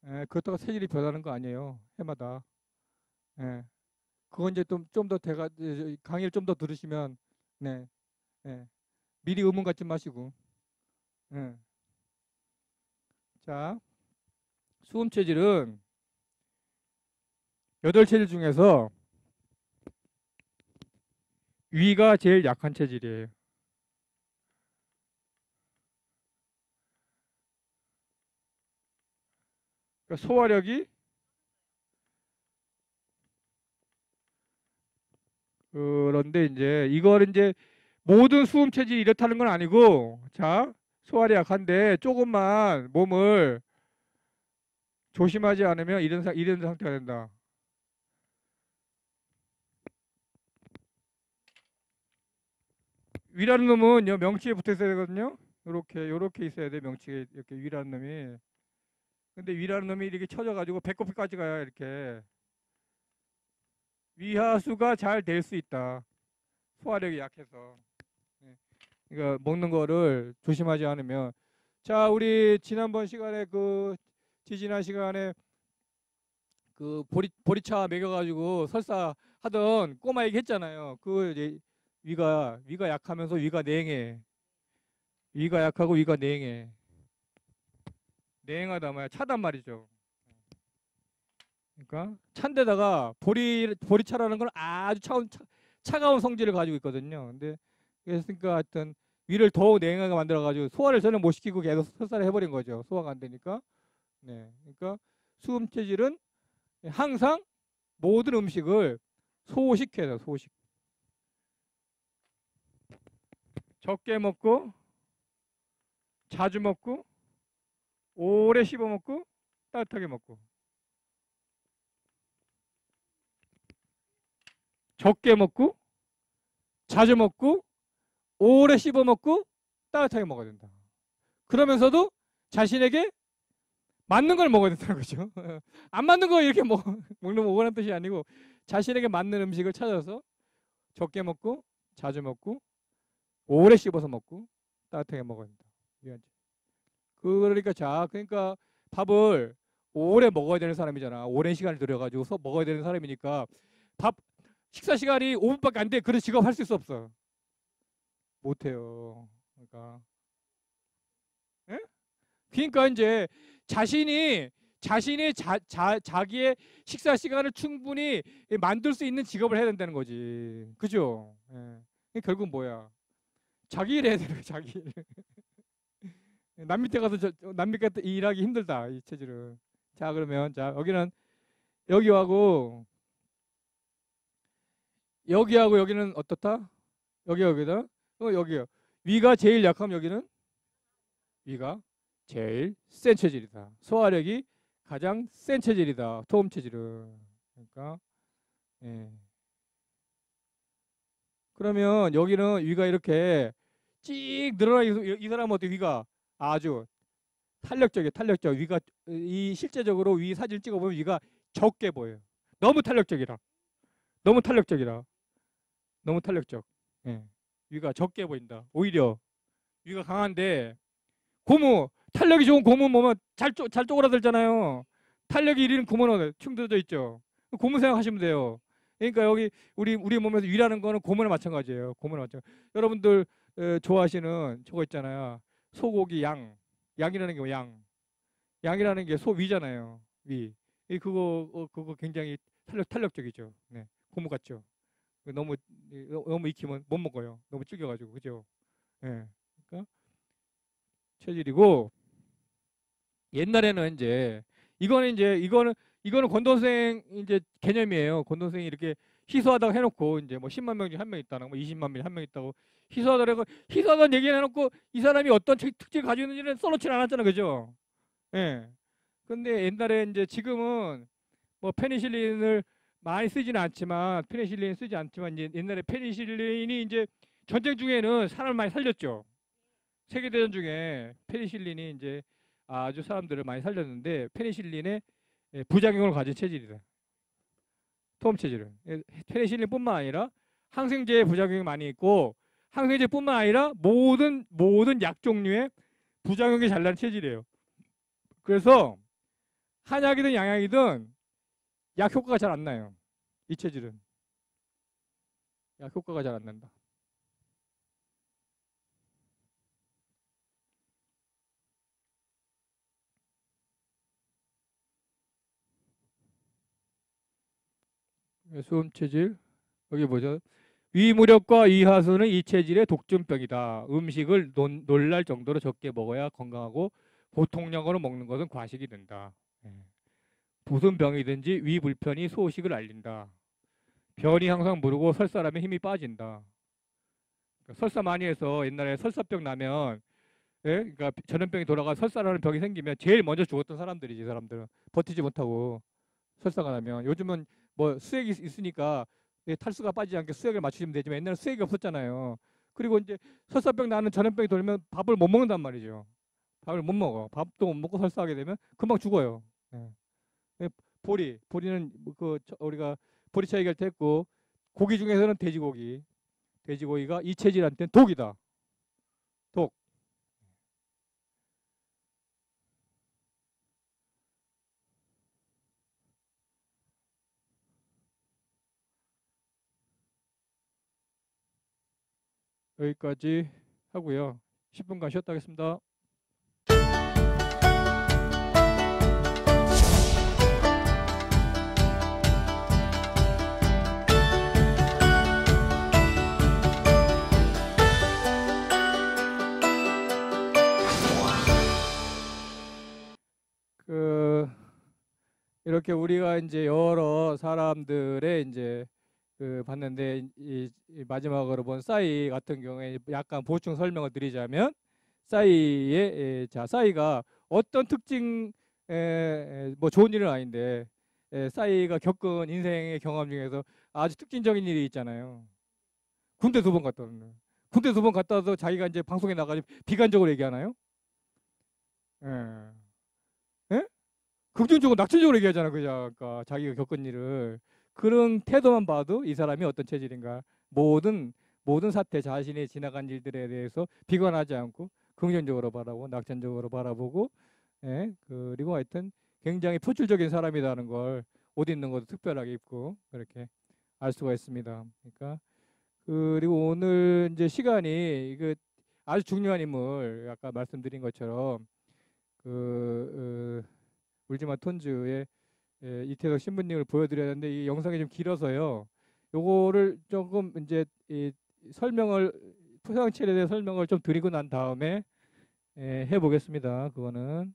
예, 그렇다고 체질이 변하는 거 아니에요. 해마다. 예. 그건 이제 좀 더 강의를 좀 더 들으시면, 네, 예. 미리 의문 갖지 마시고. 예. 자, 수음 체질은 8체질 중에서 위가 제일 약한 체질이에요. 그러니까 소화력이, 그런데 이제 이걸 이제 모든 수음 체질이 이렇다는 건 아니고, 자, 소화력이 약한데 조금만 몸을 조심하지 않으면 이런 상태가 된다. 위라는 놈은 명치에 붙어 있어야 되거든요. 요렇게 있어야 돼. 명치에 이렇게 위라는 놈이. 근데 위라는 놈이 이렇게 쳐져가지고 배꼽까지 가야 이렇게 위하수가 잘 될 수 있다. 소화력이 약해서. 네. 그러니까 먹는 거를 조심하지 않으면. 자, 우리 지난번 시간에 지지난 시간에 보리차 먹여가지고 설사 하던 꼬마 얘기했잖아요. 이제 위가 약하면서 위가 냉해. 위가 약하고 위가 냉해. 냉하다 말이야. 차단 말이죠. 그러니까 찬데다가 보리차라는 건 아주 차가운 성질을 가지고 있거든요. 근데 그러니까 하여튼 위를 더욱 냉하게 만들어가지고 소화를 전혀 못 시키고 계속 설사를 해버린 거죠. 소화가 안 되니까. 네, 그러니까 수음 체질은 항상 모든 음식을 소식해야 돼요. 소식. 적게 먹고 자주 먹고 오래 씹어 먹고 따뜻하게 먹고. 적게 먹고 자주 먹고 오래 씹어 먹고 따뜻하게 먹어야 된다. 그러면서도 자신에게 맞는 걸 먹어야 된다는 거죠. 안 맞는 거 이렇게 먹는 뜻이 아니고 자신에게 맞는 음식을 찾아서 적게 먹고 자주 먹고 오래 씹어서 먹고 따뜻하게 먹어야 된다. 그러니까 밥을 오래 먹어야 되는 사람이잖아. 오랜 시간을 들여가지고 먹어야 되는 사람이니까 밥 식사 시간이 5분밖에 안 돼. 그런 직업 할 수 없어. 못해요. 그러니까. 예? 그러니까 이제 자신이 자기의 식사 시간을 충분히 만들 수 있는 직업을 해야 된다는 거지. 그죠? 예. 결국 뭐야? 자기 일 해야 되는 거야, 자기 일. 남 밑에 가서 남 밑에 일하기 힘들다, 이 체질은. 자, 그러면 자, 여기하고 여기는 어떻다? 여기다. 여기요. 위가 제일 약하면 여기는 위가 제일 센 체질이다. 소화력이 가장 센 체질이다. 토음 체질은. 그러니까 예. 그러면 여기는 위가 이렇게 찍 늘어나 이 사람은 어때? 위가 아주 탄력적. 위가 이 실제적으로 위 사진 찍어보면 위가 적게 보여요. 너무 탄력적이라. 너무 탄력적이라. 너무 탄력적. 예. 위가 적게 보인다. 오히려 위가 강한데 탄력이 좋은 고무 보면 잘 쪼그라들잖아요. 탄력이 1위는 고무는 충 들어져 있죠. 고무 생각하시면 돼요. 그러니까 여기 우리 몸에서 위라는 거는 고무나 마찬가지예요. 고무나 마찬가지. 여러분들 좋아하시는 저거 있잖아요. 소고기 양이라는 게 양이라는 게 소 위잖아요. 위. 그거 굉장히 탄력적이죠. 네. 고무 같죠. 너무 익히면 못 먹어요. 너무 질겨가지고 그죠. 예. 그러니까 체질이고 옛날에는 이거는 권도생 이제 개념이에요. 권도생이 이렇게 희소하다고 해놓고 이제 뭐 10만 명 중에 한 명 있다는 뭐 20만 명에 한 명 있다고 희소하다는 얘기 해놓고 이 사람이 어떤 특징을 가지고 있는지는 써놓지는 않았잖아, 그죠? 예. 근데 옛날에 이제 지금은 뭐 페니실린을 많이 쓰지는 않지만 페니실린 쓰지 않지만 이제 옛날에 페니실린이 이제 전쟁 중에는 사람을 많이 살렸죠. 세계대전 중에 페니실린이 이제 아주 사람들을 많이 살렸는데 페니실린의 부작용을 가진 체질이다. 토음 체질은. 페니실린뿐만 아니라 항생제의 부작용이 많이 있고 항생제뿐만 아니라 모든 약 종류의 부작용이 잘 나는 체질이에요. 그래서 한약이든 양약이든 약 효과가 잘 안 나요. 이 체질은. 약 효과가 잘 안 난다. 수음 체질 여기 보죠. 위무력과 위하수는 이 체질의 독점병이다. 음식을 놀랄 정도로 적게 먹어야 건강하고 보통량으로 먹는 것은 과식이 된다. 무슨 병이든지 위 불편이 소식을 알린다. 변이 항상 무르고 설사라면 힘이 빠진다. 그러니까 설사 많이 해서 옛날에 설사병 나면 그러니까 전염병이 돌아가 설사라는 병이 생기면 제일 먼저 죽었던 사람들이지. 사람들은 버티지 못하고 설사가 나면. 요즘은 뭐 수액이 있으니까 탈수가 빠지지 않게 수액을 맞추시면 되지만 옛날에 수액이 없었잖아요. 그리고 이제 설사병 나는 전염병이 돌면 밥을 못 먹는단 말이죠. 밥을 못 먹어. 밥도 못 먹고 설사하게 되면 금방 죽어요. 예. 보리는 우리가 보리차 얘기할 때 했고 고기 중에서는 돼지고기가 이 체질한테는 독이다. 여기까지 하고요. 10분간 쉬었다 하겠습니다. 이렇게 우리가 이제 여러 사람들의 이제 봤는데 이 마지막으로 본 싸이 같은 경우에 약간 보충 설명을 드리자면 싸이가 어떤 특징 뭐 좋은 일은 아닌데 싸이가 겪은 인생의 경험 중에서 아주 특징적인 일이 있잖아요. 군대 2번 갔다 오는. 군대 2번 갔다 와서 자기가 이제 방송에 나가지고 비관적으로 얘기하나요? 예. 예? 긍정적으로 낙천적으로 얘기하잖아, 그냥 아까 자기가 겪은 일을. 그런 태도만 봐도 이 사람이 어떤 체질인가. 모든 사태, 자신이 지나간 일들에 대해서 비관하지 않고 긍정적으로 바라보고 낙천적으로 바라보고, 예, 그리고 하여튼 굉장히 표출적인 사람이라는 걸 옷 입는 것도 특별하게 입고 그렇게 알 수가 있습니다. 그러니까 그리고 오늘 이제 시간이 아주 중요한 인물, 아까 말씀드린 것처럼 울지마 톤즈의 이태석 신부님을 보여드려야 되는데 이 영상이 좀 길어서요. 요거를 조금 이제 설명을 토양체에 대해 설명을 좀 드리고 난 다음에 해보겠습니다. 그거는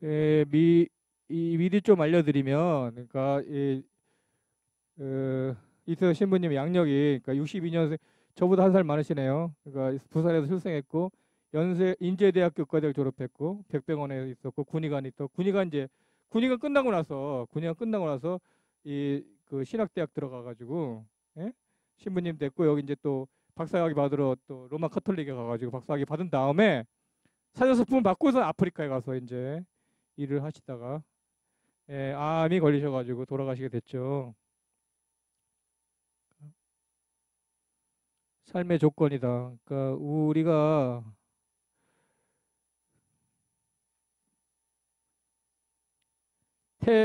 미리 좀 알려드리면, 그러니까 이태석 신부님 양력이 그러니까 62년생, 저보다 한 살 많으시네요. 그러니까 부산에서 출생했고 인제대학교 의과대를 졸업했고 백병원에 있었고 군의관이 있고 군의관 끝나고 나서 신학대학 들어가가지고, 예? 신부님 됐고 여기 이제 또 박사학위 받으러 또 로마 카톨릭에 가가지고 박사학위 받은 다음에 사제서품을 받고서 아프리카에 가서 이제 일을 하시다가 암이 걸리셔가지고 돌아가시게 됐죠. 삶의 조건이다. 그러니까 우리가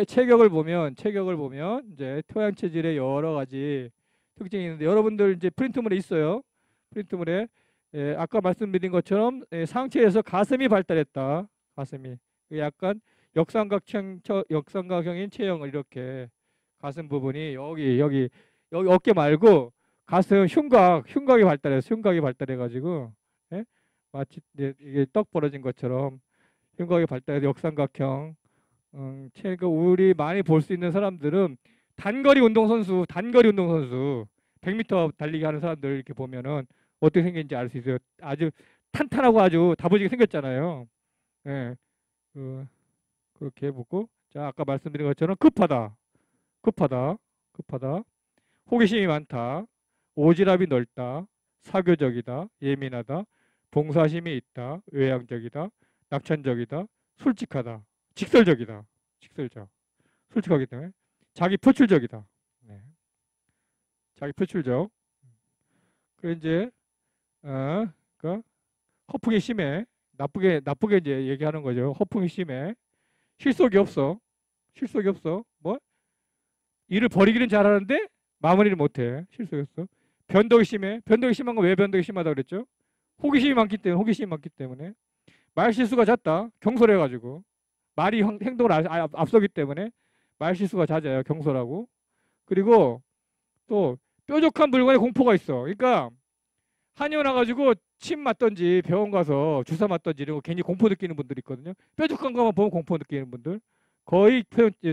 체격을 보면 이제 토양 체질의 여러 가지 특징이 있는데 여러분들 이제 프린트물에 있어요. 프린트물에 아까 말씀드린 것처럼 상체에서 가슴이 발달했다. 가슴이 약간 역삼각형인 체형을 이렇게 가슴 부분이 여기 어깨 말고 가슴 흉곽이 발달해서 흉곽이 발달해가지고, 예? 마치 이게 떡 벌어진 것처럼 흉곽이 발달해서 역삼각형. 그러니까 우리 많이 볼 수 있는 사람들은 단거리 운동선수 100m 달리기 하는 사람들 이렇게 보면은 어떻게 생겼는지 알 수 있어요. 아주 탄탄하고 아주 다부지게 생겼잖아요. 예, 그렇게 보고, 자 아까 말씀드린 것처럼 급하다, 호기심이 많다, 오지랖이 넓다, 사교적이다, 예민하다, 봉사심이 있다, 외향적이다, 낙천적이다, 솔직하다, 솔직하기 때문에 자기 표출적이다. 네. 자기 표출적. 그 이제 그러니까 허풍이 심해. 나쁘게 이제 얘기하는 거죠. 허풍이 심해. 실속이 없어. 뭐 일을 벌이기는 잘하는데 마무리를 못해. 실속이 없어. 변덕이 심해. 변덕이 심한 건 왜 변덕이 심하다 그랬죠? 호기심이 많기 때문에. 말 실수가 잦다. 경솔해가지고. 말이 행동을 앞서기 때문에 말 실수가 잦아요. 경솔하고. 그리고 또 뾰족한 물건에 공포가 있어. 그러니까 한의원 와가지고 침 맞던지 병원 가서 주사 맞던지 이런 거 괜히 공포 느끼는 분들 있거든요. 뾰족한 것만 보면 공포 느끼는 분들 거의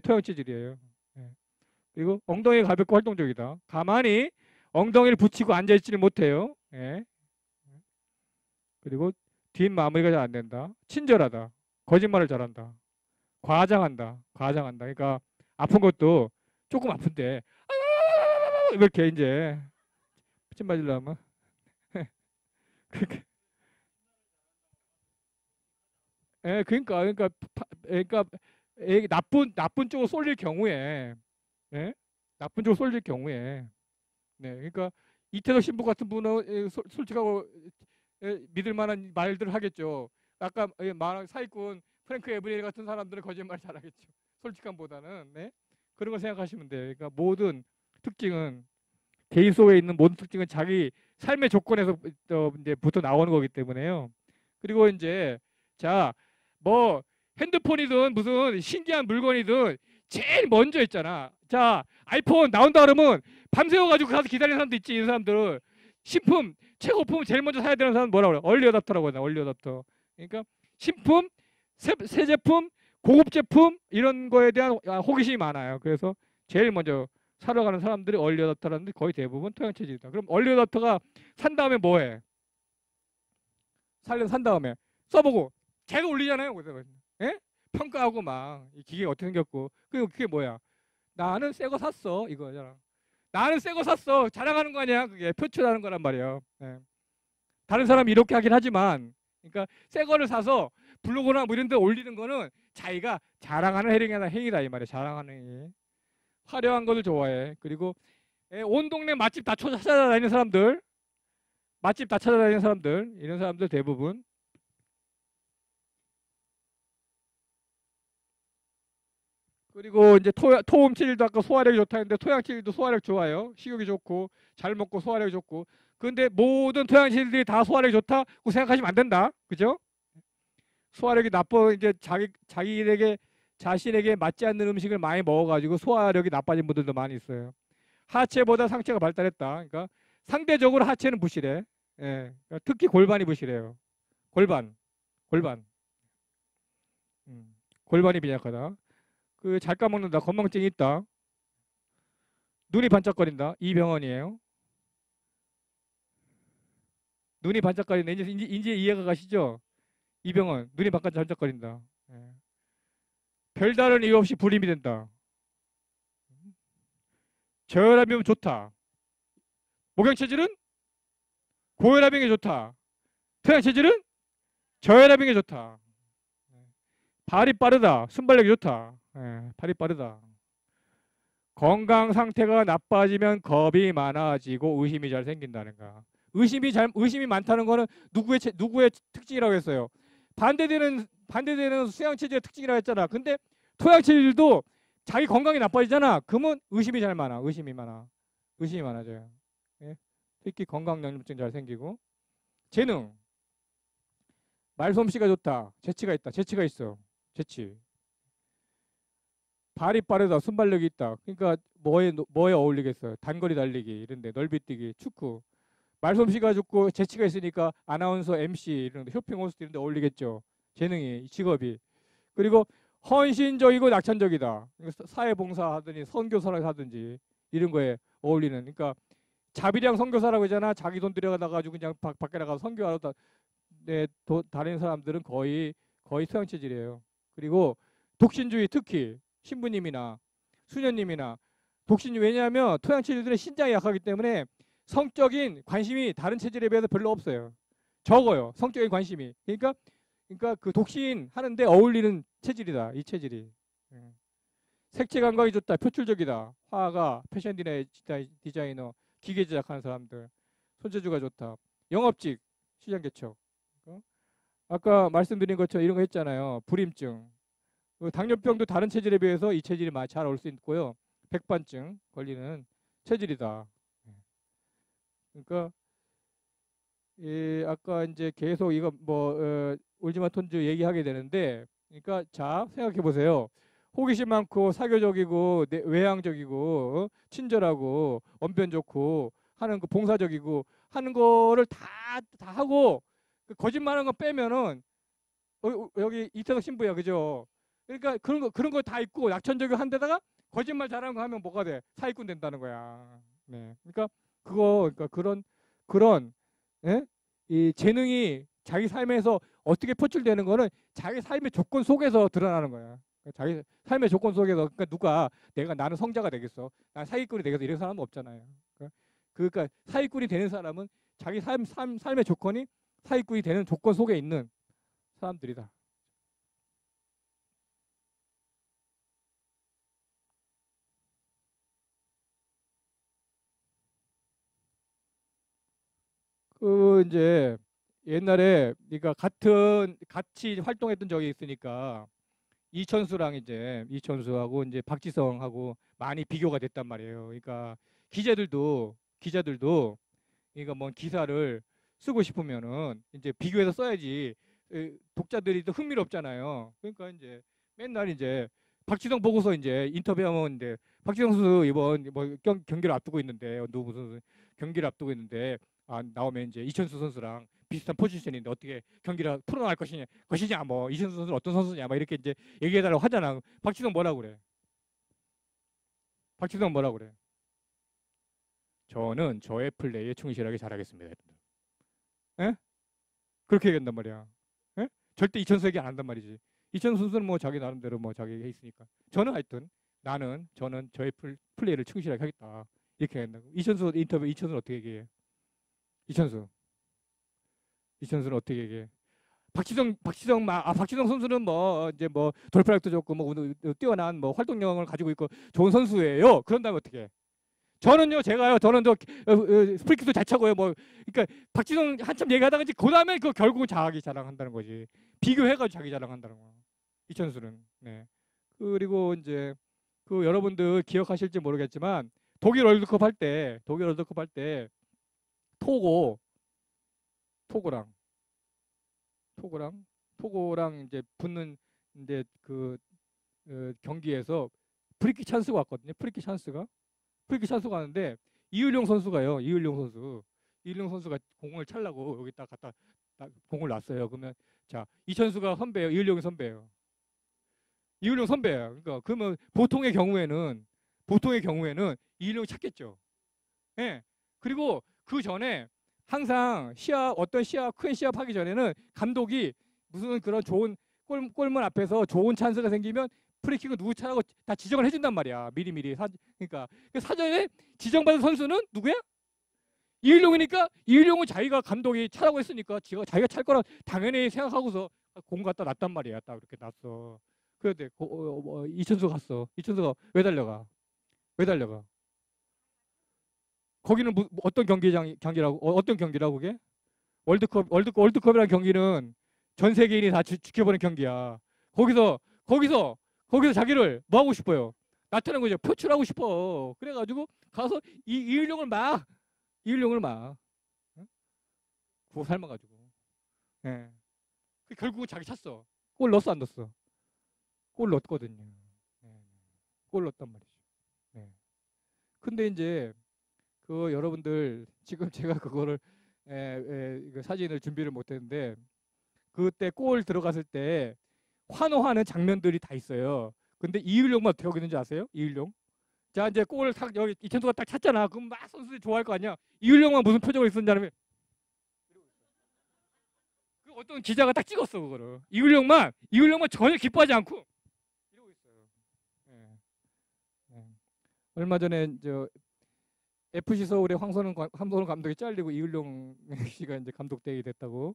토양 체질이에요. 그리고 엉덩이가 가볍고 활동적이다. 가만히 엉덩이를 붙이고 앉아있지를 못해요. 그리고 뒷 마무리가 잘 안 된다. 친절하다. 거짓말을 잘한다. 과장한다. 그러니까 아픈 것도 조금 아픈데 이렇게 이제 침 맞으려면 그러니까 나쁜 쪽으로 쏠릴 경우에, 예? 나쁜 쪽으로 쏠릴 경우에, 네, 그러니까 이태석 신부 같은 분은 솔직하고 믿을 만한 말들을 하겠죠. 아까 말한 사기꾼 프랭크 에브리엘 같은 사람들은 거짓말 잘하겠죠. 솔직함보다는, 네? 그런 걸 생각하시면 돼요. 그러니까 모든 특징은 개인 속에 있는 모든 특징은 자기 삶의 조건에서 이제부터 나오는 거기 때문에요. 그리고 이제 자, 뭐 핸드폰이든 무슨 신기한 물건이든 제일 먼저 있잖아. 자, 아이폰 나온다 그러면 밤새워 가지고 가서 기다리는 사람도 있지. 이 사람들 신품 최고품 제일 먼저 사야 되는 사람 뭐라 그래? 얼리 어답터라고 하잖아. 얼리 어답터. 그러니까 신품, 새 제품, 고급 제품 이런 거에 대한 호기심이 많아요. 그래서 제일 먼저 사러 가는 사람들이 얼리 어답터라는데 거의 대부분 토양 체질이다. 그럼 얼리 어답터가 산 다음에 뭐 해? 산 다음에 써보고 계속 올리잖아요. 그래서 예? 평가하고 막 이 기계가 어떻게 생겼고 그게 뭐야? 나는 새 거 샀어 이거잖아. 나는 새 거 샀어 자랑하는 거 아니야? 그게 표출하는 거란 말이에요. 예. 다른 사람이 이렇게 하긴 하지만 그러니까 새 거를 사서 블로그나 뭐 이런 데 올리는 거는 자기가 자랑하는 행위다 이 말이에요. 자랑하는 행위. 화려한 것을 좋아해. 그리고 온 동네 맛집 다 찾아다니는 사람들, 맛집 다 찾아다니는 사람들, 이런 사람들 대부분. 그리고 이제 토음 체질도 아까 소화력이 좋다 했는데 토양 체질도 소화력 좋아요. 식욕이 좋고 잘 먹고 소화력이 좋고. 근데 모든 토양 체질들이 다 소화력이 좋다고 생각하시면 안 된다. 그죠? 소화력이 나빠 이제 자신에게 맞지 않는 음식을 많이 먹어가지고 소화력이 나빠진 분들도 많이 있어요. 하체보다 상체가 발달했다. 그러니까 상대적으로 하체는 부실해. 예. 그러니까 특히 골반이 부실해요. 골반. 골반이 빈약하다. 그 잘 까먹는다. 건망증이 있다. 눈이 반짝거린다. 이 병원이에요. 눈이 반짝거린다. 이제 이해가 가시죠? 이 병원 눈이 반짝거린다. 예. 별다른 이유 없이 불임이 된다. 저혈압이면 좋다. 목양 체질은 고혈압인 게 좋다. 토양 체질은 저혈압인 게 좋다. 발이 빠르다. 순발력이 좋다. 발이 빠르다. 건강 상태가 나빠지면 겁이 많아지고 의심이 잘 생긴다는 거. 의심이 많다는 거는 누구의 특징이라고 했어요. 반대되는 수양 체질의 특징이라고 했잖아. 근데 토양 체질도 자기 건강이 나빠지잖아. 그러면 의심이 많아져요. 예? 특히 건강염려증 잘 생기고. 재능. 말솜씨가 좋다. 재치가 있다. 재치가 있어. 재치. 발이 빠르다. 순발력이 있다. 그러니까 뭐에 어울리겠어요? 단거리 달리기 이런데 넓이뛰기, 축구. 말솜씨가 좋고 재치가 있으니까 아나운서, MC 이런 데 쇼핑 호스트 이런 데 어울리겠죠. 재능이, 직업이. 그리고 헌신적이고 낙천적이다. 사회봉사 하든지 선교사를 하든지 이런 거에 어울리는. 그러니까 자비량 선교사라고 하잖아. 자기 돈 들여다 가지고 그냥 밖에 나가서 선교하러 다니는 사람들은 거의 서양 체질이에요. 그리고 독신주의 특히 신부님이나 수녀님이나 독신주의 왜냐하면 토양 체질들은 신장이 약하기 때문에 성적인 관심이 다른 체질에 비해서 별로 없어요. 적어요. 성적인 관심이. 그러니까 그 독신 하는데 어울리는 체질이다. 이 체질이. 색채 감각이 좋다. 표출적이다. 화가, 패션 디자이너, 기계 제작하는 사람들. 손재주가 좋다. 영업직, 시장 개척. 아까 말씀드린 것처럼 이런 거 했잖아요. 불임증. 당뇨병도 다른 체질에 비해서 이 체질이 잘 올 수 있고요. 백반증 걸리는 체질이다. 그러니까 아까 이제 계속 이거 울지마톤즈 얘기하게 되는데, 그러니까 자 생각해 보세요. 호기심 많고 사교적이고 외향적이고 친절하고 언변 좋고 하는 거 봉사적이고 하는 거를 다 하고 그 거짓말하는 거 빼면은 여기 이태석 신부야, 그죠? 그러니까 그런 거 다 있고 낙천적이고 한 데다가 거짓말 잘하는 거 하면 뭐가 돼? 사기꾼 된다는 거야. 네, 그러니까 그러니까 그런 예? 이 재능이 자기 삶에서 어떻게 표출되는 거는 자기 삶의 조건 속에서 드러나는 거야. 자기 삶의 조건 속에서. 그러니까 나는 성자가 되겠어, 난 사기꾼이 되겠어 이런 사람은 없잖아요. 그러니까 사기꾼이 되는 사람은 자기 삶의 조건이 사기꾼이 되는 조건 속에 있는 사람들이다. 이제 옛날에 그러니까 같이 활동했던 적이 있으니까 이천수하고 이제 박지성하고 많이 비교가 됐단 말이에요. 그러니까 기자들도 기자들도 그러니까 뭐 기사를 쓰고 싶으면은 이제 비교해서 써야지 독자들이 또 흥미롭잖아요. 그러니까 이제 맨날 이제 박지성 보고서 이제 인터뷰하면 이제 박지성 선수 이번 뭐 경기를 앞두고 있는데 누구 무슨 경기를 앞두고 있는데 나오면 이제 이천수 선수랑 비슷한 포지션인데 어떻게 경기를 풀어나갈 것이냐 뭐 이천수 선수는 어떤 선수냐 막 이렇게 이제 얘기해달라고 하잖아. 박지성 뭐라 그래? 박지성 뭐라 그래? 저는 저의 플레이에 충실하게 잘하겠습니다. 예? 그렇게 얘기한단 말이야. 예? 절대 이천수 얘기 안 한단 말이지. 이천수 선수는 뭐 자기 나름대로 뭐 자기 해 있으니까. 저는 하여튼 저는 저의 플레이를 충실하게 하겠다. 이렇게 한다고. 이천수 인터뷰 이천수는 어떻게 얘기해? 이천수. 이천수는 어떻게 얘기해? 박지성 선수는 뭐 이제 뭐 돌파력도 좋고 뭐 뛰어난 뭐 활동량을 가지고 있고 좋은 선수예요. 그런다면 어떻게 해? 저는 저 스프리킥도 잘 차고요. 뭐 그러니까 박지성 한참 얘기하다가 이제 그다음에 그 결국은 자기 자랑한다는 거지. 비교해가지고 자기 자랑한다는 거. 이천수는. 네. 그리고 이제 그 여러분들 기억하실지 모르겠지만 독일 월드컵 할 때 토고 토고랑 토고랑 토고랑 이제 붙는 이제 그 경기에서 프리킥 찬스가 왔거든요. 프리킥 찬스가 왔는데 이을용 선수가요. 이을용 선수가 공을 찰라고 여기다 갖다 공을 놨어요. 그러면 자 이천수가 선배예요. 이을용이 선배예요. 이을용 선배예요. 그러니까 그러면 보통의 경우에는 이을용이 찾겠죠. 예. 그리고 그 전에 항상 큰 시합 하기 전에는 감독이 무슨 그런 좋은 골문 앞에서 좋은 찬스가 생기면 프리킥은 누구 차라고 다 지정을 해준단 말이야. 미리미리. 그러니까 그 사전에 지정받은 선수는 누구야? 이일용이니까 이일용은 자기가 감독이 차라고 했으니까 자기가 찰 거라 당연히 생각하고서 공 갖다 놨단 말이야. 딱 이렇게 놨어. 그런데 이천수 갔어. 이천수가 왜 달려가? 왜 달려가? 거기는 어떤 경기라고 어떤 경기라고 그게? 월드컵이라는 경기는 전 세계인이 다 지켜보는 경기야. 거기서 거기서 거기서 자기를 뭐 하고 싶어요? 나타내는 거죠. 표출하고 싶어. 그래가지고 가서 이일용을 막 응? 구워 삶아가지고. 예. 결국은 자기 찼어. 골 넣었어 안 넣었어? 골 넣었거든요. 예. 골 넣었단 말이죠. 예. 근데 이제 그 여러분들 지금 제가 그거를 사진을 준비를 못했는데 그때 골 들어갔을 때 환호하는 장면들이 다 있어요. 근데 이을용만 어떻게 하고 있는지 아세요? 이을용. 자 이제 골을 탁 여기 이천수가 딱 찼잖아. 그럼 막 선수들이 좋아할 거 아니야. 이을용만 무슨 표정을 있었냐면 그 어떤 기자가 딱 찍었어 그거를. 이을용만 전혀 기뻐하지 않고 이러고 있어요. 예. 예. 얼마 전에 저 FC 서울의 황선홍 감독이 잘리고 이을용 씨가 이제 감독 대행이 됐다고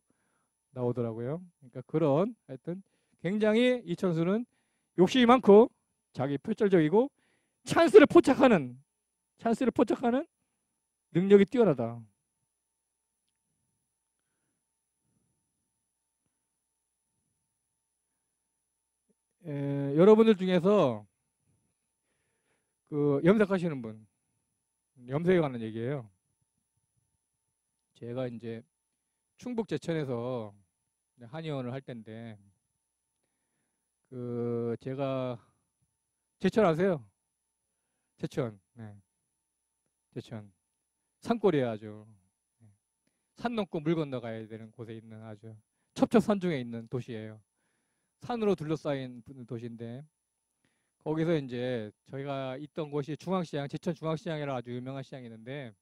나오더라고요. 그러니까 그런 하여튼 굉장히 이천수는 욕심이 많고 자기 표절적이고 찬스를 포착하는 능력이 뛰어나다. 여러분들 중에서 그 염색하시는 분, 염색에 관한 얘기예요. 제가 이제 충북 제천에서 한의원을 할 텐데 그 제가 제천 아세요? 제천, 네. 제천 산골이에요 아주. 네. 산 넘고 물 건너가야 되는 곳에 있는 아주 첩첩산중에 있는 도시예요. 산으로 둘러싸인 도시인데 거기서 이제 저희가 있던 곳이 중앙시장, 제천 중앙시장이라 아주 유명한 시장이 있는데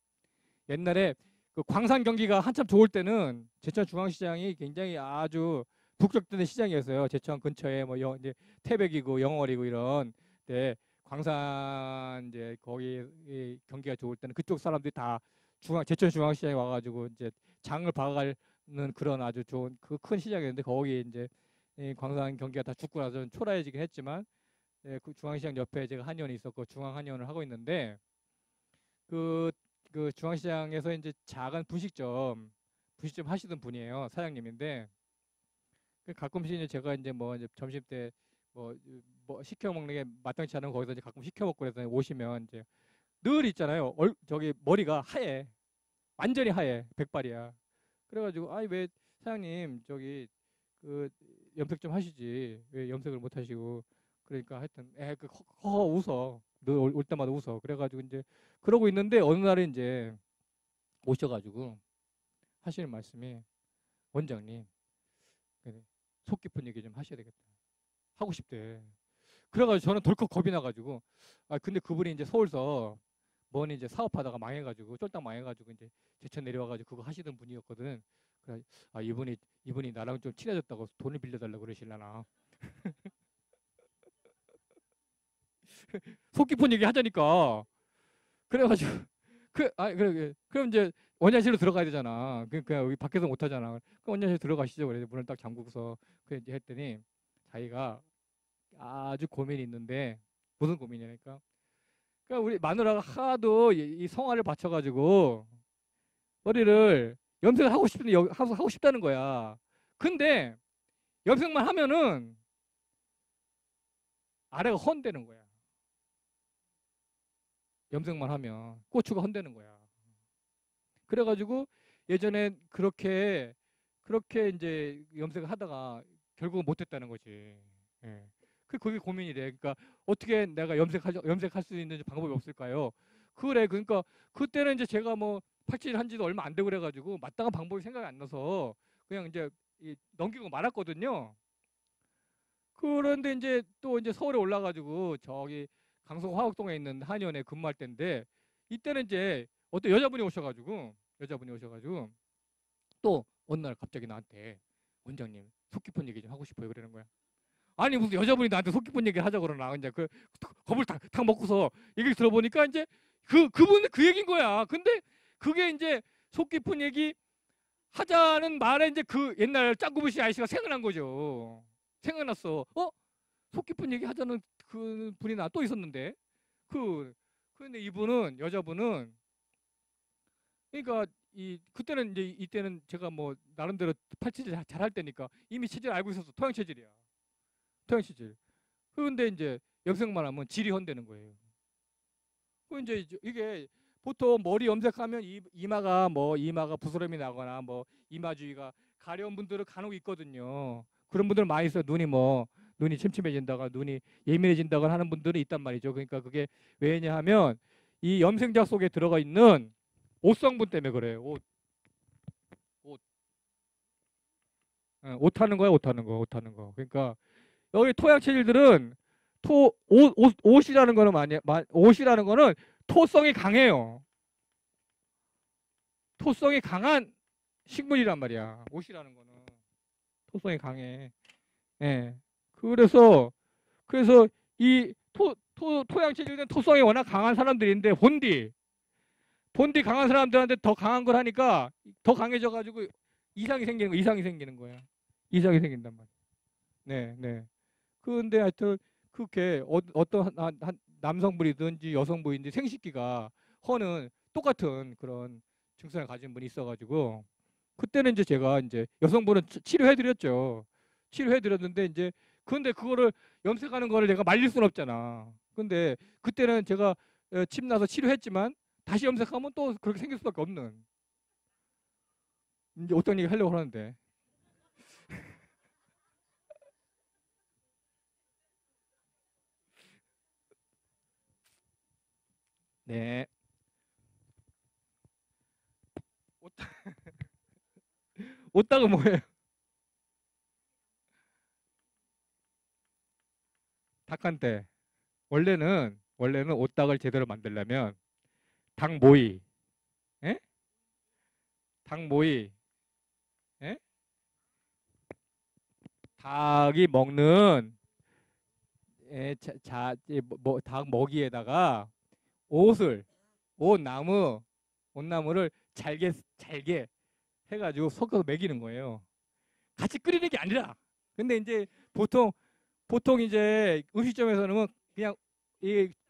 옛날에 그 광산 경기가 한참 좋을 때는 제천 중앙시장이 굉장히 아주 북적대는 시장이었어요. 제천 근처에 뭐 이제 태백이고 영월이고 이런 데 광산 이제 거기 경기가 좋을 때는 그쪽 사람들이 다 제천 중앙시장에 와가지고 이제 장을 봐가는 그런 아주 좋은 그 큰 시장이었는데 거기 이제 광산 경기가 다 죽고 나서 초라해지긴 했지만 그 중앙시장 옆에 제가 한의원이 있었고 중앙 한의원을 하고 있는데 그 중앙시장에서 이제 작은 분식점 하시던 분이에요. 사장님인데 가끔씩 이제 제가 이제 뭐 이제 점심 때 뭐 시켜 먹는 게 마땅치 않으면 거기서 이제 가끔 시켜 먹고 그래서 오시면 이제 늘 있잖아요. 저기 머리가 하얘. 완전히 하얘. 백발이야. 그래가지고 아이 왜 사장님 저기 그 염색 좀 하시지. 왜 염색을 못 하시고. 그러니까 하여튼 그 허허 웃어. 늘 올 때마다 웃어. 그래가지고 이제 그러고 있는데 어느 날에 이제 오셔가지고 하시는 말씀이 원장님 속 깊은 얘기 좀 하셔야 되겠다. 하고 싶대. 그래가지고 저는 덜컥 겁이 나가지고 근데 그분이 이제 서울서 뭔 이제 사업하다가 망해가지고 쫄딱 망해가지고 이제 제천 내려와가지고 그거 하시던 분이었거든. 그래 이분이 나랑 좀 친해졌다고 돈을 빌려달라고 그러실라나. 속 깊은 얘기 하자니까. 그래가지고 그래 그럼 이제 원장실로 들어가야 되잖아. 그러니까 여기 밖에서 못 하잖아. 그럼 원장실 들어가시죠. 그래 문을 딱 잠그고서 그 이제 했더니 자기가 아주 고민이 있는데 무슨 고민이냐니까. 그러니까 우리 마누라가 하도 이 성화를 바쳐가지고 머리를 염색을 하고 싶은데 하고 싶다는 거야. 근데 염색만 하면은 아래가 헌되는 거야. 염색만 하면 고추가 헌되는 거야. 그래가지고 예전에 그렇게 이제 염색을 하다가 결국은 못했다는 거지. 예. 그게 고민이래. 그러니까 어떻게 내가 염색할 수 있는 방법이 없을까요? 그래. 그러니까 그때는 이제 제가 뭐 팔찌를 한 지도 얼마 안 되고 그래가지고 마땅한 방법이 생각이 안 나서 그냥 이제 넘기고 말았거든요. 그런데 이제 또 이제 서울에 올라가지고 저기 강서화곡동에 있는 한의원에 근무할 때인데 이때는 이제 어떤 여자분이 오셔가지고 또 어느 날 갑자기 나한테 원장님 속 깊은 얘기 좀 하고 싶어요 그러는 거야. 아니 무슨 여자분이 나한테 속 깊은 얘기 하자고 그러나. 이제 겁을 탁 먹고서 얘기를 들어보니까 이제 그분은 그 얘기인 거야. 근데 그게 이제 속 깊은 얘기 하자는 말에 이제 그 옛날 짱구부시 아저씨가 생각난 거죠. 생각났어. 속 깊은 얘기 하자는 그 분이 나 또 있었는데 그런데 여자분은 그러니까 그때는 이제 이때는 제가 뭐 나름대로 팔찌질 잘할 때니까 이미 체질 알고 있었어. 토양 체질이야. 토양 체질. 그런데 이제 염색만 하면 질이 헌되는 거예요. 그 이제 이게 보통 머리 염색하면 이마가 부스럼이 나거나 뭐 이마 주위가 가려운 분들은 간혹 있거든요. 그런 분들 많이 있어요. 눈이 침침해진다거나 눈이 예민해진다거나 하는 분들이 있단 말이죠. 그러니까 그게 왜냐하면 이 염색약 속에 들어가 있는 옷 성분 때문에 그래요. 옷, 옷 하는 거야, 옷 하는 거. 그러니까 여기 토양 체질들은 옷이라는 거는 옷이라는 거는 토성이 강해요. 토성이 강한 식물이란 말이야. 옷이라는 거는 토성이 강해. 예. 그래서 이 토양 체질은 토성이 워낙 강한 사람들인데 본디 강한 사람들한테 더 강한 걸 하니까 더 강해져 가지고 이상이 생기는 거야. 이상이 생긴단 말이야. 네, 네. 그런데 하여튼 그렇게 어떤 한 남성분이든지 여성분이든지 생식기가 허는 똑같은 그런 증상을 가진 분이 있어가지고 그때는 이제 제가 이제 여성분은 치료해드렸죠. 치료해드렸는데 이제 근데 그거를 염색하는 거를 내가 말릴 수는 없잖아. 근데 그때는 제가 침 나서 치료했지만 다시 염색하면 또 그렇게 생길 수밖에 없는 이제 어떤 얘기 하려고 하는데 네. 오딱은 뭐예요? 닭한테 원래는 오딱을 제대로 만들려면 닭 모이, 예? 닭 모이, 예? 닭이 먹는 닭 먹이에다가 옷을 옷나무 옷나무를 잘게 해가지고 섞어서 먹이는 거예요. 같이 끓이는 게 아니라. 근데 이제 보통 이제 음식점에서는 그냥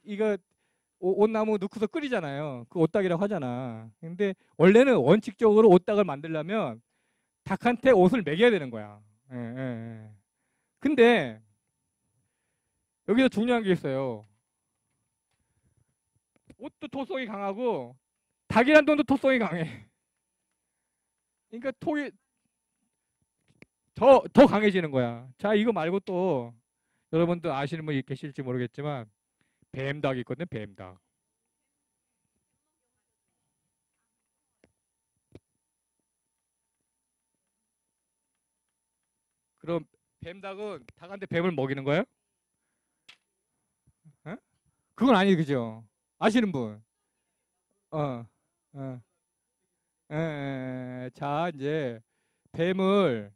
이거 옷나무 넣고서 끓이잖아요. 그 옷닭이라고 하잖아. 근데 원래는 원칙적으로 옷닭을 만들려면 닭한테 옷을 먹여야 되는 거야. 예, 예, 예. 근데 여기서 중요한 게 있어요. 옷도 토성이 강하고 닭이란 돈도 토성이 강해. 그러니까 토이 더 강해지는 거야. 자, 이거 말고 또 여러분들 아시는 분 계실지 모르겠지만 뱀닭 있거든요. 뱀닭. 그럼 뱀닭은 닭한테 뱀을 먹이는 거예요? 어? 그건 아니 그죠? 아시는 분? 어, 어. 자, 이제 뱀을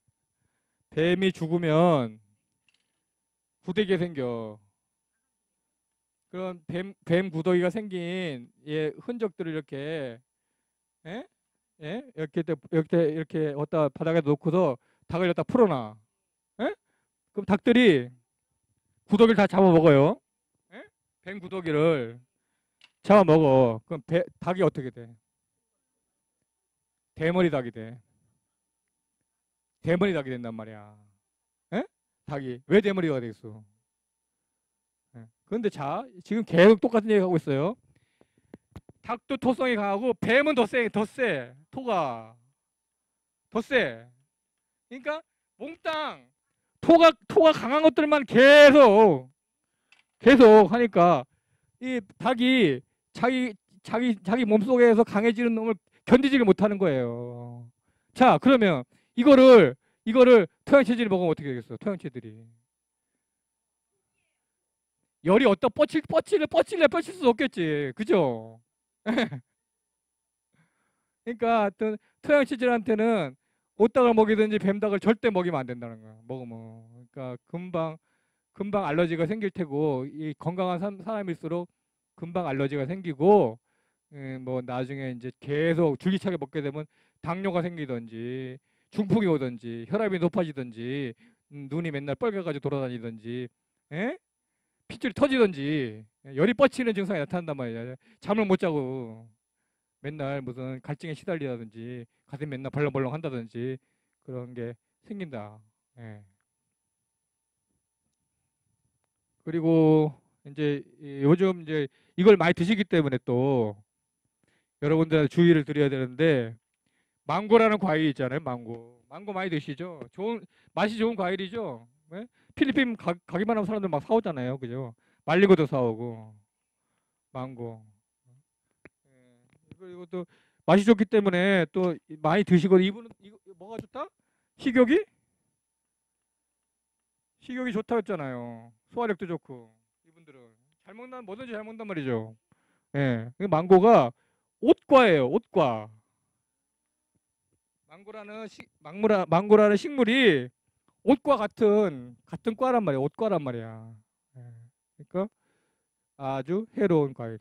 뱀이 죽으면 구데기가 생겨. 그런 뱀 구더기가 생긴 예, 흔적들을 이렇게 예? 예? 이렇게 어디다 바닥에 놓고서 닭을 여기다 풀어놔. 예? 그럼 닭들이 구더기를 다 잡아먹어요. 예? 뱀 구더기를 잡아먹어. 그럼 닭이 어떻게 돼? 대머리 닭이 돼. 대머리 닭이 된단 말이야. 예? 닭이 왜 대머리가 되겠어? 예. 그런데 자, 지금 계속 똑같은 얘기 하고 있어요. 닭도 토성이 강하고 뱀은 더 세. 토가 더 세. 그러니까 몽땅 토가 강한 것들만 계속 하니까 이 닭이 자기 몸속에서 강해지는 놈을 견디지를 못하는 거예요. 자, 그러면 이거를 토양체질이 먹으면 어떻게 되겠어? 토양체들이 열이 어디다 뻗칠 수 없겠지, 그죠? 그러니까 어떤 토양체질한테는 오닭을 먹이든지 뱀닭을 절대 먹이면 안 된다는 거야. 먹으면 그러니까 금방 알러지가 생길 테고 이 건강한 사람일수록 금방 알러지가 생기고 뭐 나중에 이제 계속 줄기차게 먹게 되면 당뇨가 생기든지 중풍이 오든지 혈압이 높아지든지 눈이 맨날 빨개가지고 돌아다니든지 예? 핏줄이 터지든지 열이 뻗치는 증상이 나타난단 말이야. 잠을 못 자고 맨날 무슨 갈증에 시달리다든지 가슴이 맨날 벌렁벌렁 한다든지 그런 게 생긴다. 예. 그리고 이제 요즘 이제 이걸 많이 드시기 때문에 또 여러분들한테 주의를 드려야 되는데 망고라는 과일이 있잖아요. 망고 많이 드시죠? 맛이 좋은 과일이죠. 네? 필리핀 가기만 하면 사람들 막 사오잖아요. 그죠? 말린 것도 사오고 망고. 예. 그리고 또 맛이 좋기 때문에 또 많이 드시고 이분은 이거 뭐가 좋다? 식욕이? 식욕이 좋다고 했잖아요. 소화력도 좋고 이분들은 잘 먹는 뭐든지 잘 먹는단 말이죠. 예. 망고가 옷과예요. 옷과. 망고라는 식물이 옷과 같은 과란 말이야. 옷과란 말이야. 예. 그러니까 아주 해로운 과일.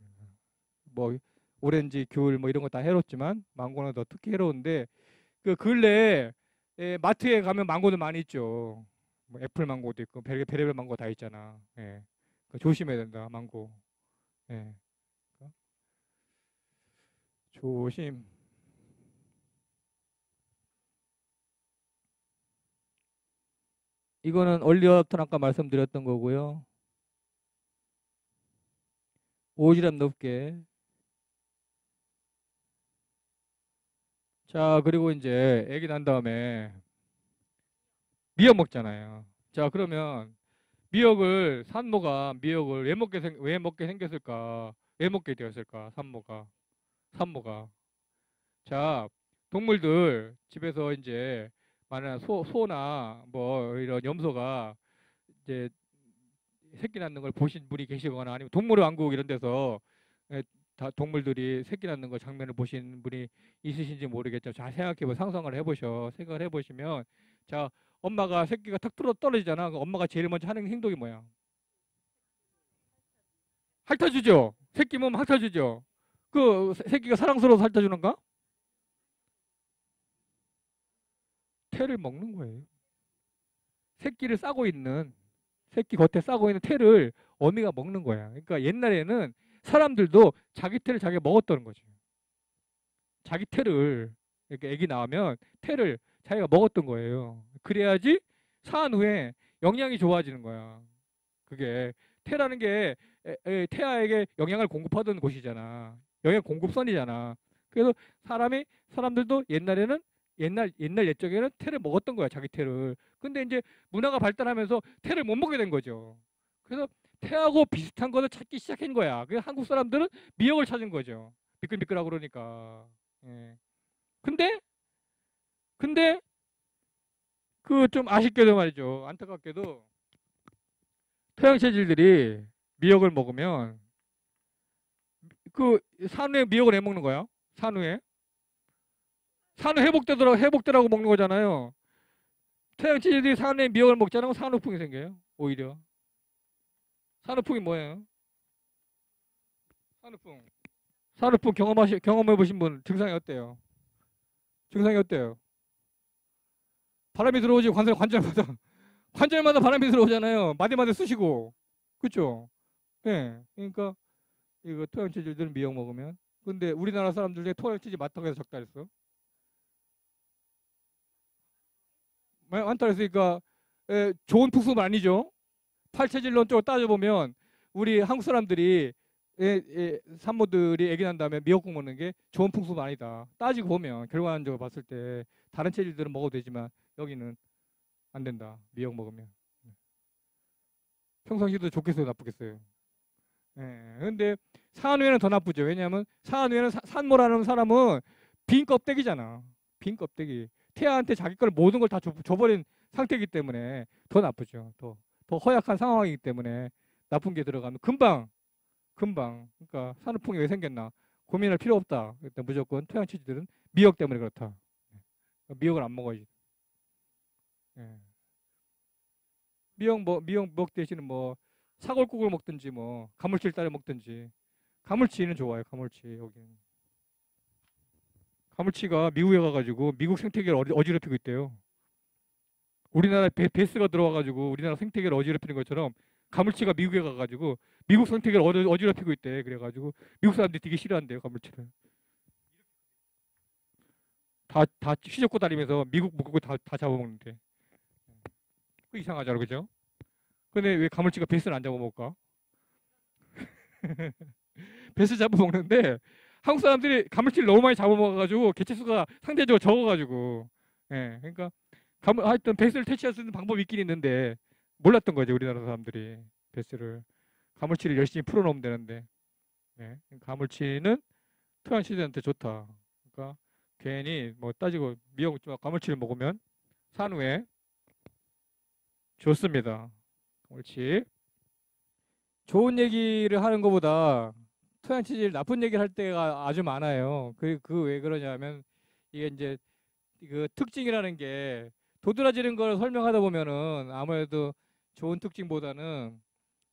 뭐 오렌지, 귤 뭐 이런 거 다 해롭지만 망고는 더 특히 해로운데 그 근래에 마트에 가면 망고들 많이 있죠. 뭐 애플 망고도 있고 별의별 망고 다 있잖아. 예. 조심해야 된다. 망고. 예. 조심. 이거는 얼리어답터는 아까 말씀드렸던 거고요. 5g 높게. 자, 그리고 이제 애기 난 다음에 미역 먹잖아요. 자, 그러면 산모가 미역을 왜 먹게 생겼을까? 왜 먹게 되었을까? 산모가. 자, 동물들 집에서 이제 만약 소나 뭐 이런 염소가 이제 새끼 낳는 걸 보신 분이 계시거나 아니면 동물의 왕국 이런 데서 다 동물들이 새끼 낳는 거 장면을 보신 분이 있으신지 모르겠죠. 잘 생각을 해보시면 자, 엄마가 새끼가 탁 떨어지잖아. 그 엄마가 제일 먼저 하는 행동이 뭐야? 핥아주죠. 새끼 몸 핥아주죠. 그 새끼가 사랑스러워서 핥아주는가? 태를 먹는 거예요. 새끼 겉에 싸고 있는 태를 어미가 먹는 거야. 그러니까 옛날에는 사람들도 자기 태를 자기가 먹었다는 거죠. 자기 태를 이렇게 애기 나오면 태를 자기가 먹었던 거예요. 그래야지 사한 후에 영양이 좋아지는 거야. 그게 태라는 게 태아에게 영양을 공급하던 곳이잖아. 영양 공급선이잖아. 그래서 사람들도 옛날 옛적에는 태를 먹었던 거야, 자기 태를. 근데 이제 문화가 발달하면서 태를 못 먹게 된 거죠. 그래서 태하고 비슷한 거를 찾기 시작한 거야. 그래서 한국 사람들은 미역을 찾은 거죠. 미끌미끌하고 그러니까. 예. 근데 근데 그 좀 아쉽게도 말이죠. 안타깝게도 토양 체질들이 미역을 먹으면 그 산후에 미역을 해 먹는 거야. 산후에. 산후 회복되라고 먹는 거잖아요. 토양 체질들이 산후에 미역을 먹잖아요. 산후풍이 생겨요. 오히려. 산후풍이 뭐예요? 산후풍. 산후풍 경험해 보신 분 증상이 어때요? 증상이 어때요? 바람이 들어오지 관절마다 관절마다 바람이 들어오잖아요. 마디마디 쑤시고. 그렇죠? 예. 그러니까 이거 토양 체질들은 미역 먹으면. 근데 우리나라 사람들 중에 토양 체질 많다고 해서 적다 했어. 많다 했으니까 좋은 특수는 아니죠. 팔체질론 쪽으로 따져보면 우리 한국 사람들이 산모들이 아기 난 다음에 미역국 먹는 게 좋은 풍습은 아니다. 따지고 보면 결과론적으로 봤을 때 다른 체질들은 먹어도 되지만 여기는 안 된다. 미역 먹으면. 평상시도 좋겠어요, 나쁘겠어요. 예. 근데 산후에는 더 나쁘죠. 왜냐하면 산후에는 산모라는 사람은 빈 껍데기잖아. 빈 껍데기. 태아한테 자기 걸 모든 걸 다 줘버린 상태이기 때문에 더 나쁘죠. 더 허약한 상황이기 때문에 나쁜 게 들어가면 금방. 그러니까 산후풍이 왜 생겼나 고민할 필요 없다. 일단 무조건 토양체질들은 미역 때문에 그렇다. 미역을 안 먹어야지. 예. 미역 먹 대신에 뭐 사골국을 먹든지 뭐 가물치를 따라 먹든지. 가물치는 좋아요. 가물치 여기는. 가물치가 미국에 가가지고 미국 생태계를 어지럽히고 있대요. 우리나라 베스가 들어와가지고 우리나라 생태계를 어지럽히는 것처럼 가물치가 미국에 가가지고 미국 생태계를 어지럽히고 있대. 그래가지고 미국 사람들이 되게 싫어한대요. 가물치를. 다 휘젓고 다니면서 미국 물고기 다 잡아먹는데. 그 이상하잖아. 그죠? 근데 왜 가물치가 베스는 안 잡아먹을까? 베스 잡아먹는데 한국 사람들이 가물치를 너무 많이 잡아먹어가지고 개체수가 상대적으로 적어가지고 그러니까 하여튼 베스를 퇴치할 수 있는 방법이 있긴 있는데 몰랐던 거죠. 우리나라 사람들이 베스를 가물치를 열심히 풀어놓으면 되는데 가물치는 토양치들한테 좋다. 그러니까 괜히 뭐 따지고 가물치를 먹으면 산후에 좋습니다. 옳지. 좋은 얘기를 하는 것보다 토양체질 나쁜 얘기를 할 때가 아주 많아요. 그 왜 그러냐면 이게 이제 그 특징이라는 게 도드라지는 걸 설명하다 보면은 아무래도 좋은 특징보다는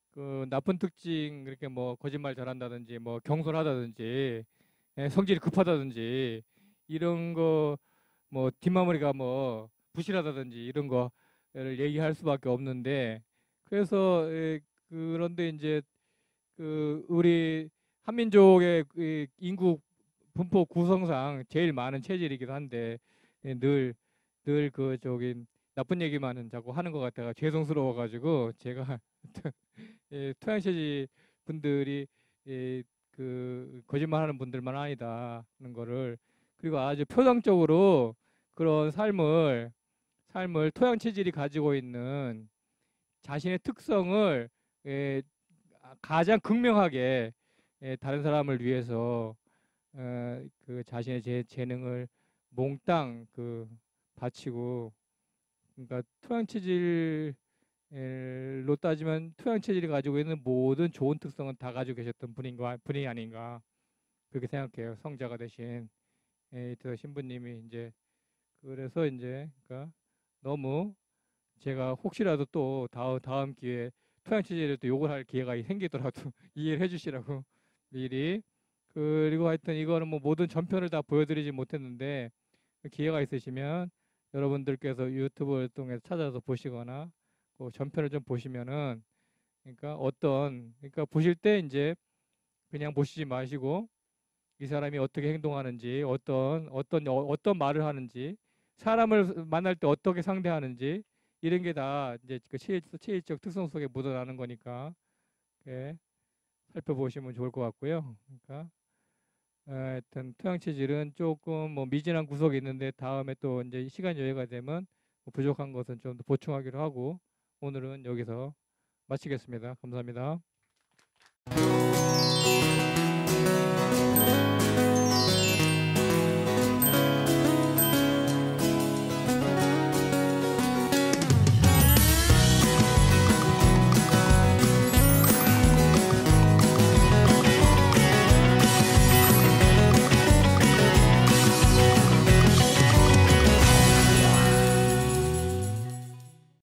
그 나쁜 특징 그렇게 뭐 거짓말 잘한다든지 뭐 경솔하다든지 성질이 급하다든지 이런 거 뭐 뒷마무리가 뭐 부실하다든지 이런 거를 얘기할 수밖에 없는데 그래서 그런데 이제 그 우리 한민족의 그 인구 분포 구성상 제일 많은 체질이기도 한데 늘 그 저기 나쁜 얘기만은 자꾸 하는 것 같다가 죄송스러워가지고 제가 토양체질 분들이 그 거짓말하는 분들만 아니다는 거를 그리고 아주 표상적으로 그런 삶을 토양 체질이 가지고 있는 자신의 특성을 가장 극명하게 다른 사람을 위해서 그 자신의 재능을 몽땅 그 바치고 그러니까 토양 체질로 따지면 토양 체질이 가지고 있는 모든 좋은 특성은 다 가지고 계셨던 분이 아닌가 그렇게 생각해요. 성자가 되신 신부님이 이제 그래서 이제 그러니까 너무 제가 혹시라도 또 다음 기회에 토양 체질에 또 욕을 할 기회가 생기더라도 이해를 해주시라고 미리 그리고 하여튼 이거는 뭐 모든 전편을 다 보여드리지 못했는데 기회가 있으시면 여러분들께서 유튜브를 통해서 찾아서 보시거나 그 전편을 좀 보시면은 그러니까 보실 때 이제 그냥 보시지 마시고 이 사람이 어떻게 행동하는지 어떤 말을 하는지 사람을 만날 때 어떻게 상대하는지 이런 게 다 이제 그 체질적 특성 속에 묻어나는 거니까 살펴보시면 좋을 것 같고요. 그러니까 하여튼 토양 체질은 조금 뭐 미진한 구석이 있는데 다음에 또 이제 시간 여유가 되면 뭐 부족한 것은 좀 더 보충하기로 하고 오늘은 여기서 마치겠습니다. 감사합니다.